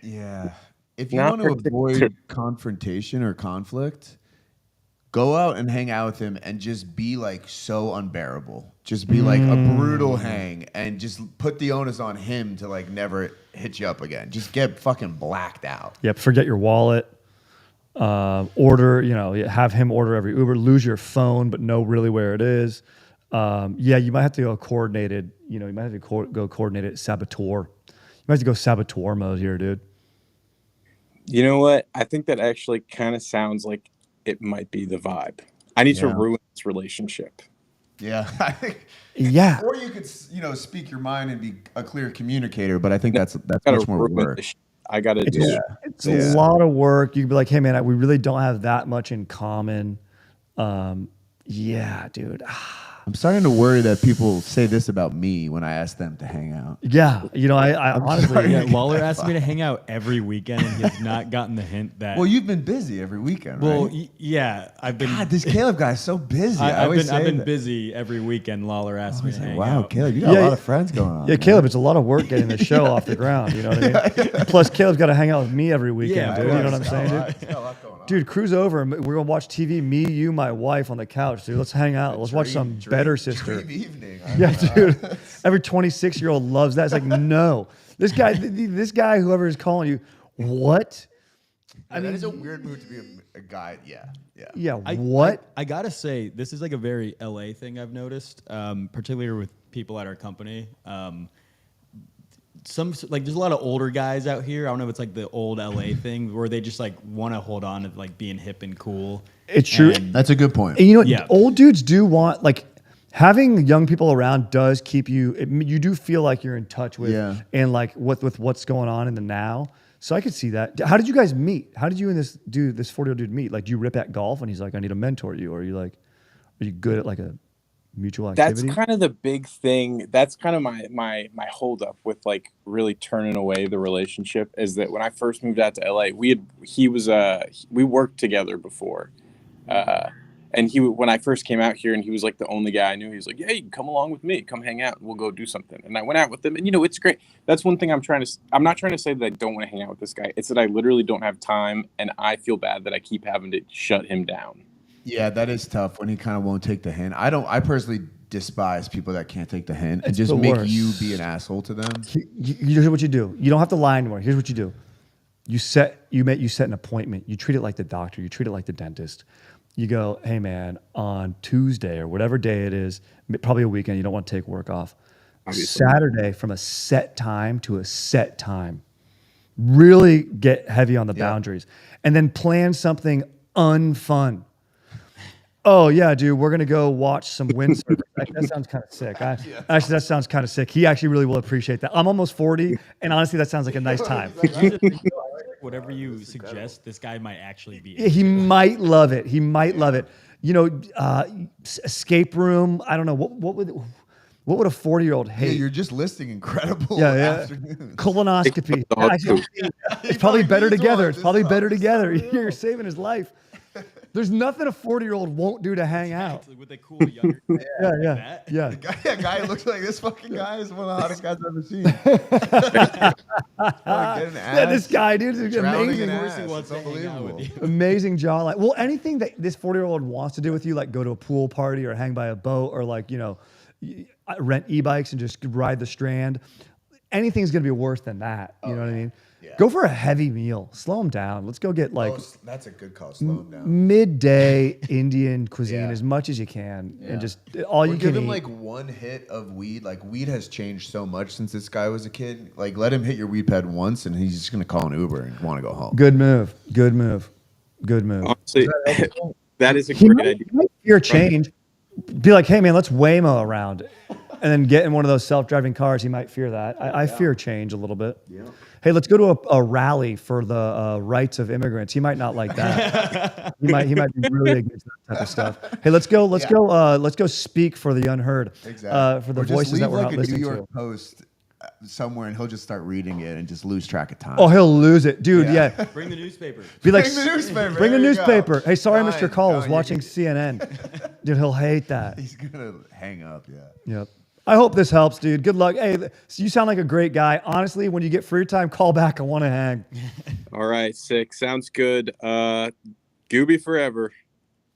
yeah. If you want to avoid confrontation or conflict, go out and hang out with him and just be like so unbearable. Just be like a brutal hang and just put the onus on him to like never hit you up again. Just get fucking blacked out. Yep. Forget your wallet. Order, have him order every Uber. Lose your phone, but know really where it is. You might have to go coordinated. You might have to go coordinated saboteur. You might have to go saboteur mode here, dude. You know what? I think that actually kind of sounds like it might be the vibe. I need to ruin this relationship. Yeah, I think. Yeah. Or you could, speak your mind and be a clear communicator. But I think that's much more work. I got to do it. It's a lot of work. You could be like, hey man, we really don't have that much in common. Dude. I'm starting to worry that people say this about me when I ask them to hang out. Yeah, I honestly, Lawler asks me to hang out every weekend, and he has not gotten the hint that. Well, you've been busy every weekend, well, right? I've been. God, this Caleb guy's so busy. I've been busy every weekend. Lawler asks me to hang wow, out. Caleb, you got a lot of friends going on. Yeah, Caleb, it's a lot of work getting the show off the ground. You know what I mean? Plus, Caleb's got to hang out with me every weekend, dude. You know what I'm saying, dude? He's got a lot going on. Dude, cruise over. We're gonna watch TV. Me, you, my wife on the couch, dude. Let's hang out. Let's watch some Better Sister. Dream evening. Yeah, dude. Every 26-year-old loves that. It's like, no, this guy, whoever is calling you, what? That is a weird move to be a guy. Yeah. What? I gotta say, this is like a very LA thing I've noticed, particularly with people at our company. There's a lot of older guys out here. I don't know if it's like the old LA thing where they just like want to hold on to like being hip and cool. It's true. That's a good point. And old dudes do want, like, having young people around does keep you. You do feel like you're in touch with and like with what's going on in the now. So I could see that. How did you guys meet? How did you and this 40-year-old dude meet? Like, do you rip at golf and he's like, I need to mentor you, or are you good at like a mutual activity? That's kind of the big thing. That's kind of my hold up with like really turning away the relationship, is that when I first moved out to LA, we worked together before. And when I first came out here and he was like the only guy I knew, he was like, yeah, you can come along with me, come hang out and we'll go do something. And I went out with him, and it's great. That's one thing I'm not trying to say that I don't want to hang out with this guy. It's that I literally don't have time, and I feel bad that I keep having to shut him down. Yeah, that is tough when he kind of won't take the hint. I personally despise people that can't take the hint and just make you be an asshole to them. Here's what you do. You don't have to lie anymore. Here's what you do. You set an appointment. You treat it like the doctor. You treat it like the dentist. You go, hey man, on Tuesday or whatever day it is, probably a weekend, you don't want to take work off. Obviously. Saturday from a set time to a set time. Really get heavy on the boundaries. And then plan something unfun. Oh yeah, dude, we're gonna go watch some windsurfing. That sounds kind of sick. Actually, that sounds kind of sick. He actually really will appreciate that. I'm almost 40, and honestly, that sounds like a nice time. Whatever you suggest, this guy might actually be. He might love it. Escape room. I don't know what would a 40-year-old hate? Yeah, you're just listing incredible afternoons. Colonoscopy. It's probably better together. It's probably better together. You're saving his life. There's nothing a 40-year-old won't do to hang out. With a cool younger Yeah. The guy who looks like this fucking guy is one of the hottest guys I've ever seen. This guy, dude, is amazing. It's unbelievable. Amazing jawline. Well, anything that this 40-year-old wants to do with you, like go to a pool party or hang by a boat or like, rent e-bikes and just ride the Strand, anything's going to be worse than that. You know what I mean? Yeah. Go for a heavy meal. Slow him down. Let's go get that's a good call. Slow him down. Midday Indian cuisine as much as you can, and just all you can give him eat. like one hit of weed. Like weed has changed so much since this guy was a kid. Like let him hit your weed pad once, and he's just gonna call an Uber and want to go home. Good move. Honestly, that is a great idea. He might fear change. Be like, hey man, let's Waymo around, and then get in one of those self-driving cars. He might fear that. I fear change a little bit. Yeah. Hey, let's go to a rally for the rights of immigrants. He might not like that. he might be really against that type of stuff. Hey, let's go speak for the unheard. Exactly. For the voices that we're not listening to. New York Post somewhere, and he'll just start reading it and just lose track of time. Oh, he'll lose it, dude. Yeah. Bring the newspaper. Be like, bring the newspaper. Bring the newspaper. Hey, sorry, I missed your call. I was watching CNN. Dude, he'll hate that. He's gonna hang up. Yeah. Yep. I hope this helps, dude. Good luck. Hey, you sound like a great guy. Honestly, when you get free time, call back. I want to hang. All right, sick. Sounds good. Gooby forever.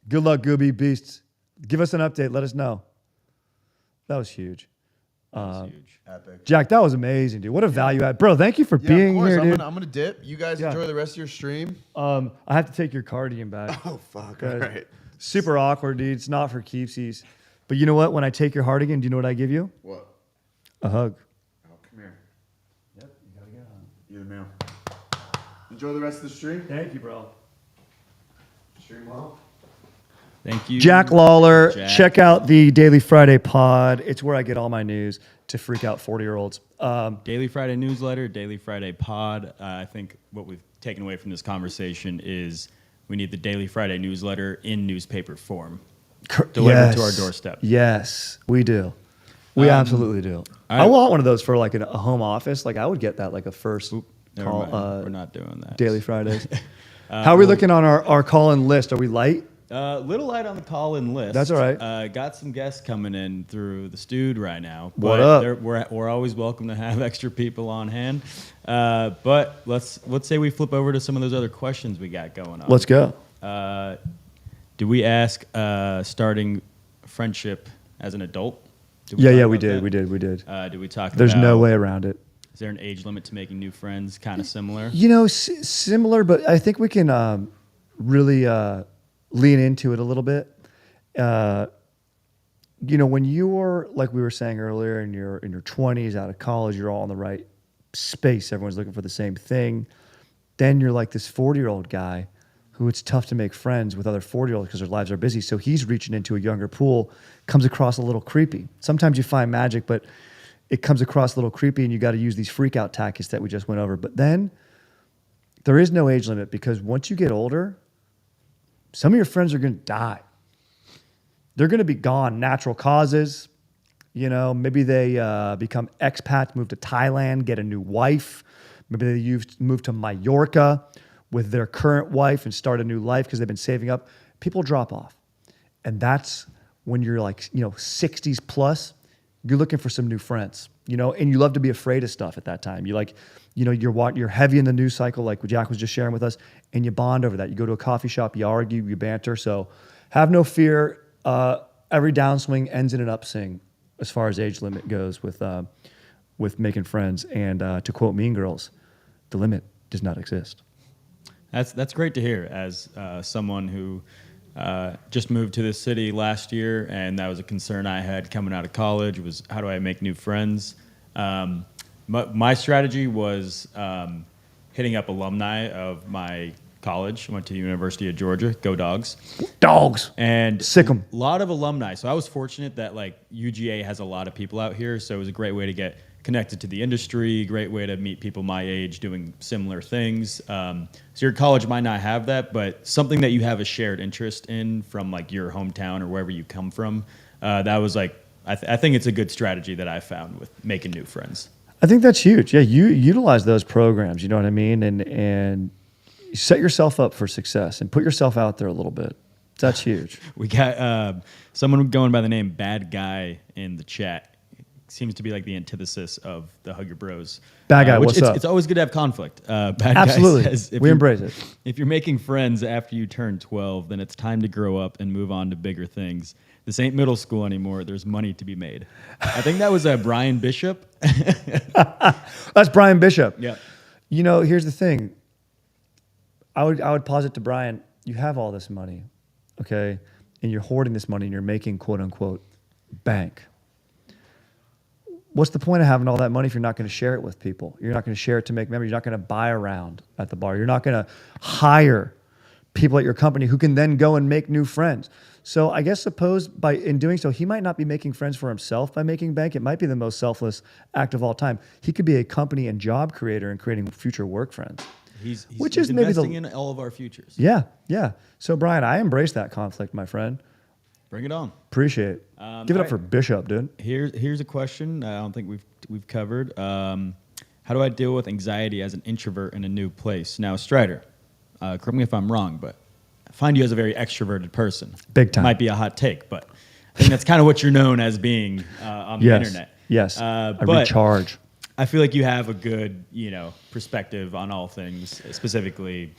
Good luck, Gooby Beasts. Give us an update. Let us know. That was huge. That's huge. Epic. Jack, that was amazing, dude. What a value add. Bro, thank you for Yeah, being of course. here, dude. I'm gonna dip. You guys Yeah. enjoy the rest of your stream. I have to take your cardigan back. Oh fuck! All Guys, right. super awkward, dude. It's not for keepsies. But you know what? When I take your cardigan, do you know what I give you? What? A hug. Oh, come here. Yep, you gotta get on. You're the man. Enjoy the rest of the stream. Thank you, bro. Stream well. Thank you, Jack Lawler. Jack. Check out the Daily Friday pod. It's where I get all my news to freak out 40-year-olds. Daily Friday newsletter, Daily Friday pod. I think what we've taken away from this conversation is we need the Daily Friday newsletter in newspaper form delivered to our doorstep. Yes, we do. We absolutely do. I want one of those for like a home office. Like I would get that like a first Never call. mind. We're not doing that. Daily Fridays. How are we looking on our call-in list? Are we light? Little light on the call-in list. That's all right. Got some guests coming in through the Stewed right now. What but up? We're always welcome to have extra people on hand. But let's say we flip over to some of those other questions we got going on. Let's go. Did we ask starting friendship as an adult? Did Yeah, talk we about did. that? We did. Did we talk There's about, no way around it. Is there an age limit to making new friends? Kind of similar. You know, similar, but I think we can really lean into it a little bit. You know, when you're like we were saying earlier, in your 20s, out of college, you're all in the right space. Everyone's looking for the same thing. Then you're like this 40-year-old guy who it's tough to make friends with other 40-year-olds because their lives are busy. So he's reaching into a younger pool, comes across a little creepy. Sometimes you find magic, but it comes across a little creepy, and you got to use these freak out tactics that we just went over. But then there is no age limit, because once you get older, some of your friends are going to die. They're going to be gone. Natural causes. You know, maybe they become expats, move to Thailand, get a new wife. Maybe they move to Mallorca with their current wife and start a new life because they've been saving up. People drop off. And that's when you're like, 60s plus, you're looking for some new friends, and you love to be afraid of stuff at that time. You like, you're heavy in the news cycle, like what Jack was just sharing with us, and you bond over that. You go to a coffee shop, you argue, you banter. So have no fear. Every downswing ends in an upswing as far as age limit goes with making friends. And to quote Mean Girls, the limit does not exist. That's great to hear as someone who just moved to this city last year, and that was a concern I had coming out of college was how do I make new friends? My strategy was hitting up alumni of my college. I went to the University of Georgia. Go Dogs. Dogs. And sick 'em. A lot of alumni. So I was fortunate that like UGA has a lot of people out here, so it was a great way to get connected to the industry, great way to meet people my age doing similar things. So your college might not have that, but something that you have a shared interest in from like your hometown or wherever you come from, that was like, I think it's a good strategy that I found with making new friends. I think that's huge. Yeah, you utilize those programs, you know what I mean? And set yourself up for success and put yourself out there a little bit. That's huge. We got someone going by the name Bad Guy in the chat. Seems to be like the antithesis of the Hug Your Bros. Bad Guy, what's up? It's always good to have conflict. Bad Absolutely. Guy says, we embrace it. If you're making friends after you turn 12, then it's time to grow up and move on to bigger things. This ain't middle school anymore. There's money to be made. I think that was Brian Bishop. That's Brian Bishop. Yeah. Here's the thing. I would posit to Brian, you have all this money, okay? And you're hoarding this money and you're making quote unquote bank. What's the point of having all that money if you're not going to share it with people? You're not going to share it to make memories. You're not going to buy around at the bar. You're not going to hire people at your company who can then go and make new friends. So I guess suppose in doing so, he might not be making friends for himself by making bank. It might be the most selfless act of all time. He could be a company and job creator and creating future work friends. He's investing in all of our futures. Yeah. So Brian, I embrace that conflict, my friend. Bring it on. Appreciate it. Give it up for Bishop, dude. Here's a question I don't think we've covered. How do I deal with anxiety as an introvert in a new place? Now, Strider, correct me if I'm wrong, but I find you as a very extroverted person. Big time. Might be a hot take, but I think that's kind of what you're known as being on the internet. Yes. I but recharge. I feel like you have a good, perspective on all things, specifically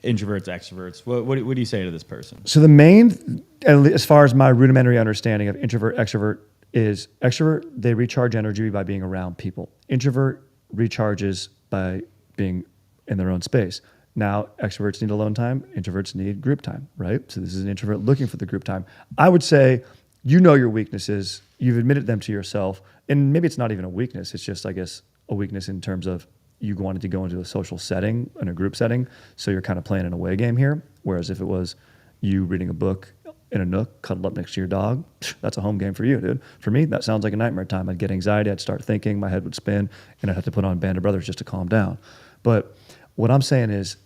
introverts, extroverts. What do you say to this person? So the main, as far as my rudimentary understanding of introvert, extrovert, is extrovert, they recharge energy by being around people. Introvert recharges by being in their own space. Now, extroverts need alone time, introverts need group time, right? So this is an introvert looking for the group time. I would say you know your weaknesses, you've admitted them to yourself, and maybe it's not even a weakness, it's just, I guess, a weakness in terms of you wanted to go into a social setting, in a group setting, so you're kind of playing an away game here, whereas if it was you reading a book in a nook, cuddled up next to your dog, that's a home game for you, dude. For me, that sounds like a nightmare time. I'd get anxiety, I'd start thinking, my head would spin, and I'd have to put on Band of Brothers just to calm down. But what I'm saying is,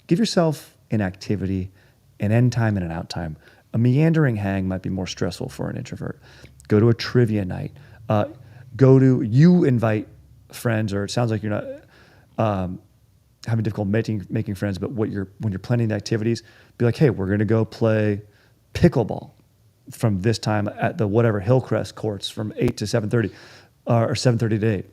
give yourself an activity, an end time and an out time. A meandering hang might be more stressful for an introvert. Go to a trivia night. You invite friends, or it sounds like you're not having difficulty making friends, but when you're planning the activities, be like, hey, we're going to go play pickleball from this time at the whatever Hillcrest courts from 8 to 7:30, or 7:30 to 8.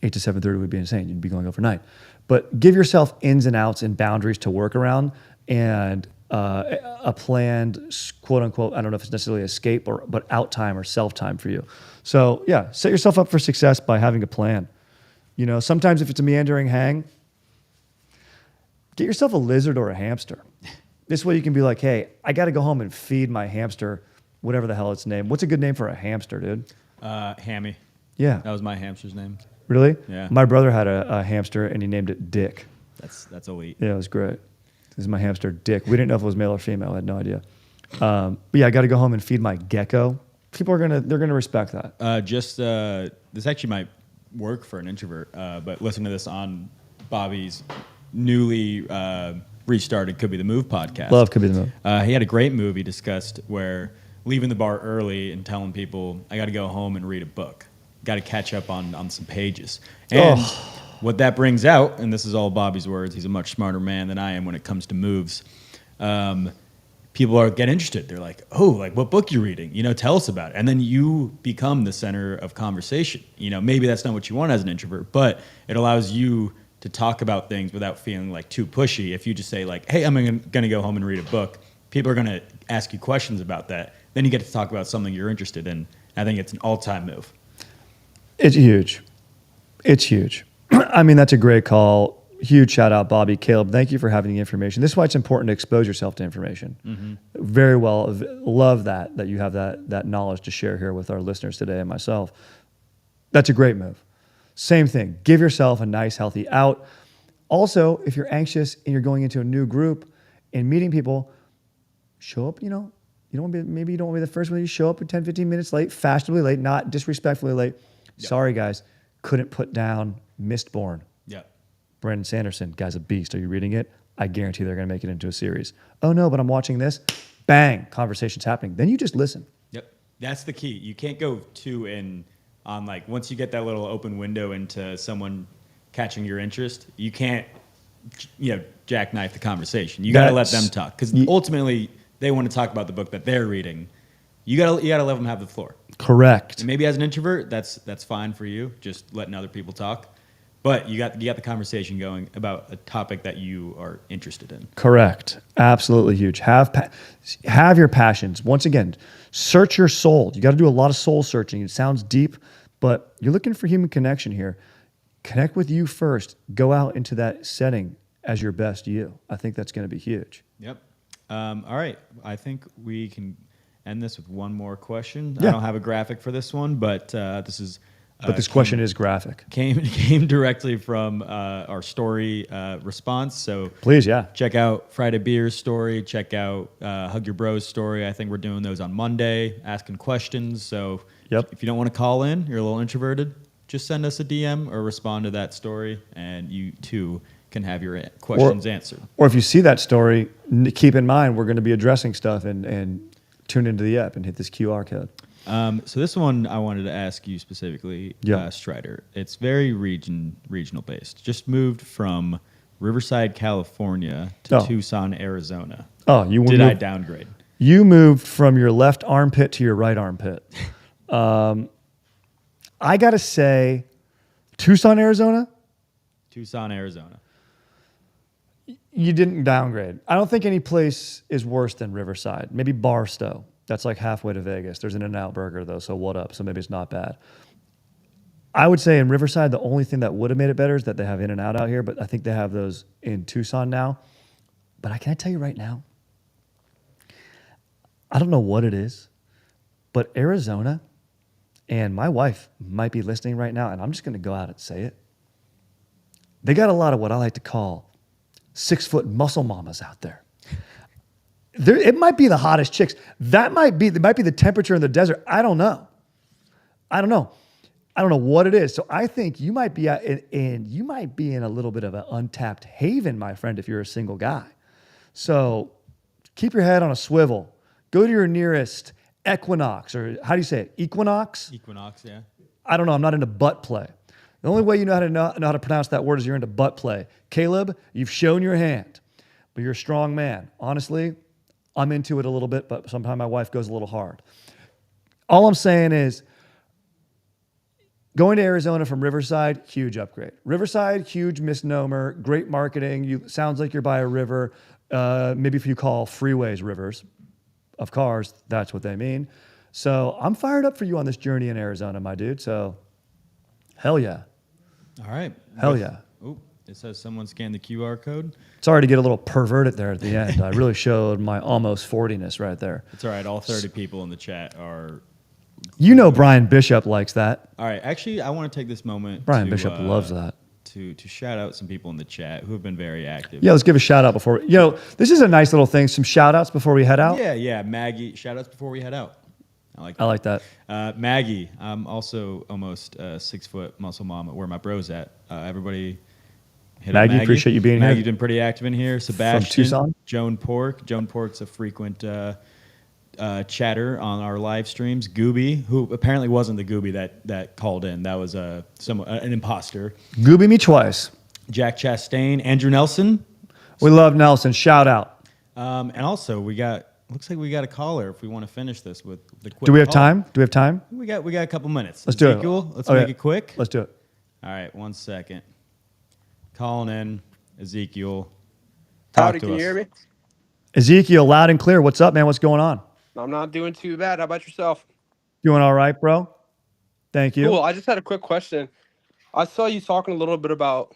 8 to 7:30 would be insane. You'd be going overnight. But give yourself ins and outs and boundaries to work around, and a planned, quote unquote, I don't know if it's necessarily escape but out time or self time for you. So yeah, set yourself up for success by having a plan. You know, sometimes if it's a meandering hang, get yourself a lizard or a hamster. This way you can be like, hey, I got to go home and feed my hamster, whatever the hell its name. What's a good name for a hamster, dude? Hammy. Yeah. That was my hamster's name. Really? Yeah. My brother had a hamster and he named it Dick. That's elite. Yeah, it was great. This is my hamster, Dick. We didn't know if it was male or female. I had no idea. But yeah, I got to go home and feed my gecko. People are they're gonna respect that. This actually might work for an introvert, but listen to this on Bobby's newly restarted Could Be the Move podcast. Love Could Be the Move. He had a great move he discussed where leaving the bar early and telling people, I got to go home and read a book. Got to catch up on some pages. And what that brings out, and this is all Bobby's words, he's a much smarter man than I am when it comes to moves. People get interested. They're like, oh, like what book you reading? You know, tell us about it. And then you become the center of conversation. You know, maybe that's not what you want as an introvert, but it allows you to talk about things without feeling like too pushy. If you just say like, hey, I'm going to go home and read a book, people are going to ask you questions about that. Then you get to talk about something you're interested in. I think it's an all-time move. It's huge. It's huge. I mean, that's a great call. Huge shout out, Bobby, Caleb. Thank you for having the information. This is why it's important to expose yourself to information. Mm-hmm. Very well. Love that you have that knowledge to share here with our listeners today and myself. That's a great move. Same thing. Give yourself a nice, healthy out. Also, if you're anxious and you're going into a new group and meeting people, show up, you don't want to be, maybe you don't want to be the first one. You show up at 10, 15 minutes late, fashionably late, not disrespectfully late. Yep. Sorry, guys. Couldn't put down Mistborn. Yeah. Brandon Sanderson, guy's a beast. Are you reading it? I guarantee they're going to make it into a series. Oh, no, but I'm watching this. Bang, conversation's happening. Then you just listen. Yep. That's the key. You can't go too in on, like, once you get that little open window into someone catching your interest, you can't, jackknife the conversation. You got to let them talk. Because ultimately, they want to talk about the book that they're reading. You got to let them have the floor. Correct. And maybe as an introvert, that's fine for you, just letting other people talk. But you got the conversation going about a topic that you are interested in. Correct. Absolutely huge. Have your passions. Once again, search your soul. You got to do a lot of soul searching. It sounds deep, but you're looking for human connection here. Connect with you first. Go out into that setting as your best you. I think that's going to be huge. Yep. All right. I think we can end this with one more question. Yeah. I don't have a graphic for this one, but this is... But this question is graphic. Came directly from our story response. So please, yeah. Check out Friday Beer's story. Check out Hug Your Bros story. I think we're doing those on Monday, asking questions. So if you don't want to call in, you're a little introverted, just send us a DM or respond to that story, and you too can have your questions answered. Or if you see that story, keep in mind we're going to be addressing stuff and tune into the app and hit this QR code. So this one I wanted to ask you specifically, Strider. It's very regional based. Just moved from Riverside, California to Tucson, Arizona. Did I downgrade? You moved from your left armpit to your right armpit. I got to say, Tucson, Arizona? Tucson, Arizona. You didn't downgrade. I don't think any place is worse than Riverside. Maybe Barstow. That's like halfway to Vegas. There's an In-N-Out Burger though, so what up? So maybe it's not bad. I would say in Riverside, the only thing that would have made it better is that they have In-N-Out out here, but I think they have those in Tucson now. But can I tell you right now, I don't know what it is, but Arizona, and my wife might be listening right now, and I'm just going to go out and say it. They got a lot of what I like to call 6-foot muscle mamas out there. It might be the hottest chicks. It might be the temperature in the desert. I don't know. I don't know what it is. So I think you might be you might be in a little bit of an untapped haven, my friend, if you're a single guy. So keep your head on a swivel. Go to your nearest Equinox, or how do you say it? Equinox? Equinox, yeah. I don't know. I'm not into butt play. The only way you know how to pronounce that word is you're into butt play. Caleb, you've shown your hand, but you're a strong man. Honestly, I'm into it a little bit, but sometimes my wife goes a little hard. All I'm saying is going to Arizona from Riverside, huge upgrade. Riverside, huge misnomer, great marketing. Sounds like you're by a river. Maybe if you call freeways rivers of cars, that's what they mean. So I'm fired up for you on this journey in Arizona, my dude. So hell yeah. All right. Hell yeah. Oh, it says someone scanned the QR code. Sorry to get a little perverted there at the end. I really showed my almost 40-ness right there. It's all right. All 30 people in the chat are... You know Brian Bishop likes that. All right. Actually, I want to take this moment Brian Bishop loves that. To shout out some people in the chat who have been very active. Yeah, let's give a shout out before. This is a nice little thing. Some shout outs before we head out. Yeah. Maggie, shout outs before we head out. I like that. Maggie, I'm also almost 6-foot muscle mom where my bro's at. Everybody hit Maggie, appreciate you being here. Maggie's been pretty active in here. Sebastian. From Tucson. Joan Pork. Joan Pork's a frequent chatter on our live streams. Gooby, who apparently wasn't the Gooby that called in. That was an imposter. Gooby me twice. Jack Chastain. Andrew Nelson. We love Nelson. Shout out. And also, looks like we got a caller if we want to finish this with the quick Do we have call. time? Do we have time? We got a couple minutes. Let's do it. Ezekiel, let's Okay. make it quick. Let's do it. All right, 1 second. Calling in Ezekiel. Talk Howdy, to can us. you hear me? Ezekiel, loud and clear. What's up, man? What's going on? I'm not doing too bad. How about yourself? Doing all right, bro? Thank you. Cool. I just had a quick question. I saw you talking a little bit about,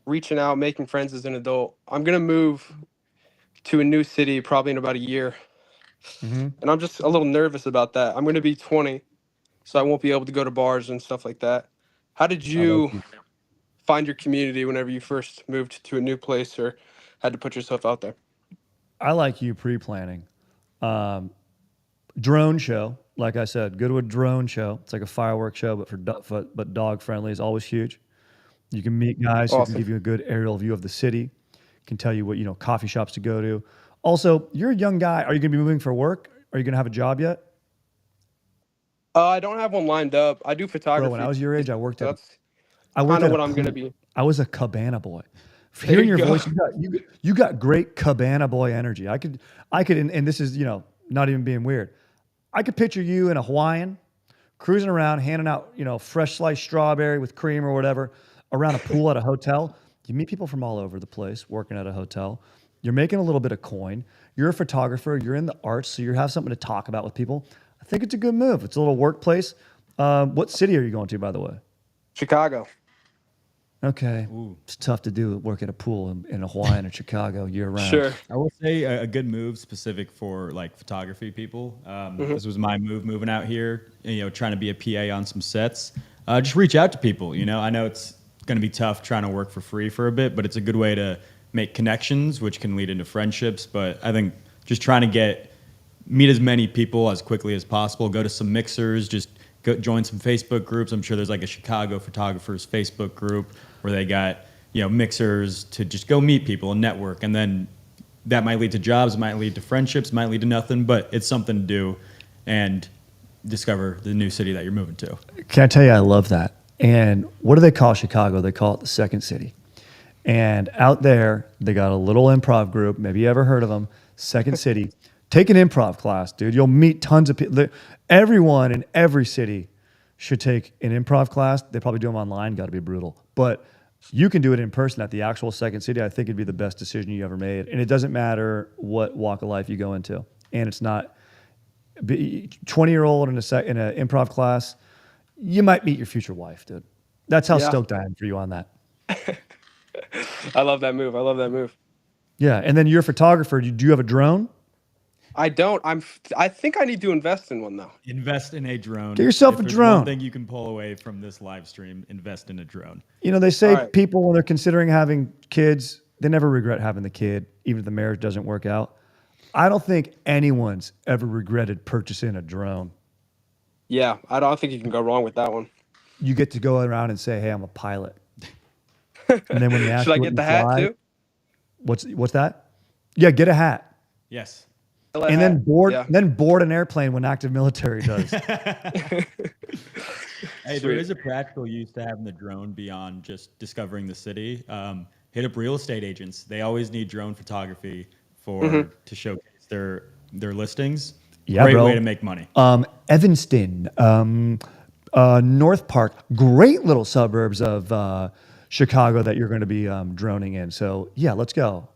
reaching out, making friends as an adult. I'm going to move to a new city probably in about a year. Mm-hmm. And I'm just a little nervous about that. I'm going to be 20, so I won't be able to go to bars and stuff like that. How did you find your community whenever you first moved to a new place or had to put yourself out there? I like you pre-planning. Drone show, like I said, Goodwood drone show. It's like a fireworks show, but dog friendly is always huge. You can meet guys who can give you a good aerial view of the city, can tell you what coffee shops to go to. Also, you're a young guy. Are you going to be moving for work? Are you going to have a job yet? I don't have one lined up. I do photography. Bro, when I was your age, I worked at. That's I worked kind at of a what I'm pool. going to be. I was a cabana boy. There Hearing you your go. voice, you got great cabana boy energy. I could, and this is not even being weird. I could picture you in a Hawaiian, cruising around, handing out fresh sliced strawberry with cream or whatever around a pool at a hotel. You meet people from all over the place working at a hotel. You're making a little bit of coin. You're a photographer. You're in the arts, so you have something to talk about with people. I think it's a good move. It's a little workplace. What city are you going to, by the way? Chicago. Okay. Ooh. It's tough to do work at a pool in Hawaii and Chicago year round. Sure. I will say a good move specific for like photography people. This was my move moving out here, trying to be a PA on some sets. Just reach out to people. I know it's going to be tough trying to work for free for a bit, but it's a good way to make connections, which can lead into friendships. But I think just trying to meet as many people as quickly as possible, go to some mixers, just join some Facebook groups. I'm sure there's like a Chicago photographers Facebook group where they got mixers to just go meet people and network, and then that might lead to jobs, might lead to friendships, might lead to nothing, but it's something to do and discover the new city that you're moving to. Can I tell you, I love that. And what do they call Chicago? They call it the second city. And out there, they got a little improv group. Maybe you ever heard of them? Second City. Take an improv class, dude. You'll meet tons of people. Everyone in every city should take an improv class. They probably do them online. Got to be brutal. But you can do it in person at the actual Second City. I think it'd be the best decision you ever made. And it doesn't matter what walk of life you go into. and it's not 20-year-old in an improv class, you might meet your future wife, dude. That's how Yeah. stoked I am for you on that. I love that move. I love that move. Yeah, and then you're a photographer. Do you have a drone? I don't. I think I need to invest in one though. Invest in a drone. Get yourself If a there's drone. one thing you can pull away from this live stream, invest in a drone. You know, they say All right. people, when they're considering having kids, they never regret having the kid, even if the marriage doesn't work out. I don't think anyone's ever regretted purchasing a drone. Yeah, I don't think you can go wrong with that one. You get to go around and say, "Hey, I'm a pilot," and then when they ask Should I you what get you the hat fly, too? what's that? Yeah, get a hat. Yes. And then board Yeah. an airplane when active military does. Hey, there Sweet. is a practical use to having the drone beyond just discovering the city. Hit up real estate agents. They always need drone photography to showcase their listings. Yeah, Great bro. way to make money. Evanston, North Park, great little suburbs of Chicago that you're going to be droning in. So yeah, let's go.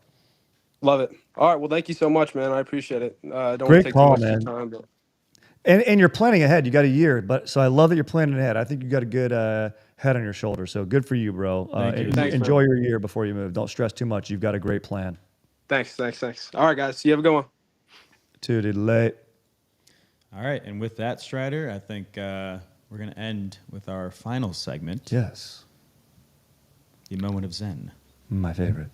Love it. All right. Well, thank you so much, man. I appreciate it. Don't want Great to take call, too much man. of your time, but And you're planning ahead. You got a year, but so I love that you're planning ahead. I think you got a good head on your shoulders. So good for you, bro. Thank you. Thanks, Enjoy man. your year before you move. Don't stress too much. You've got a great plan. thanks. All right, guys. You have a good one. Too late. All right, and with that, Strider, I think we're going to end with our final segment, Yes, the moment of Zen. my favorite.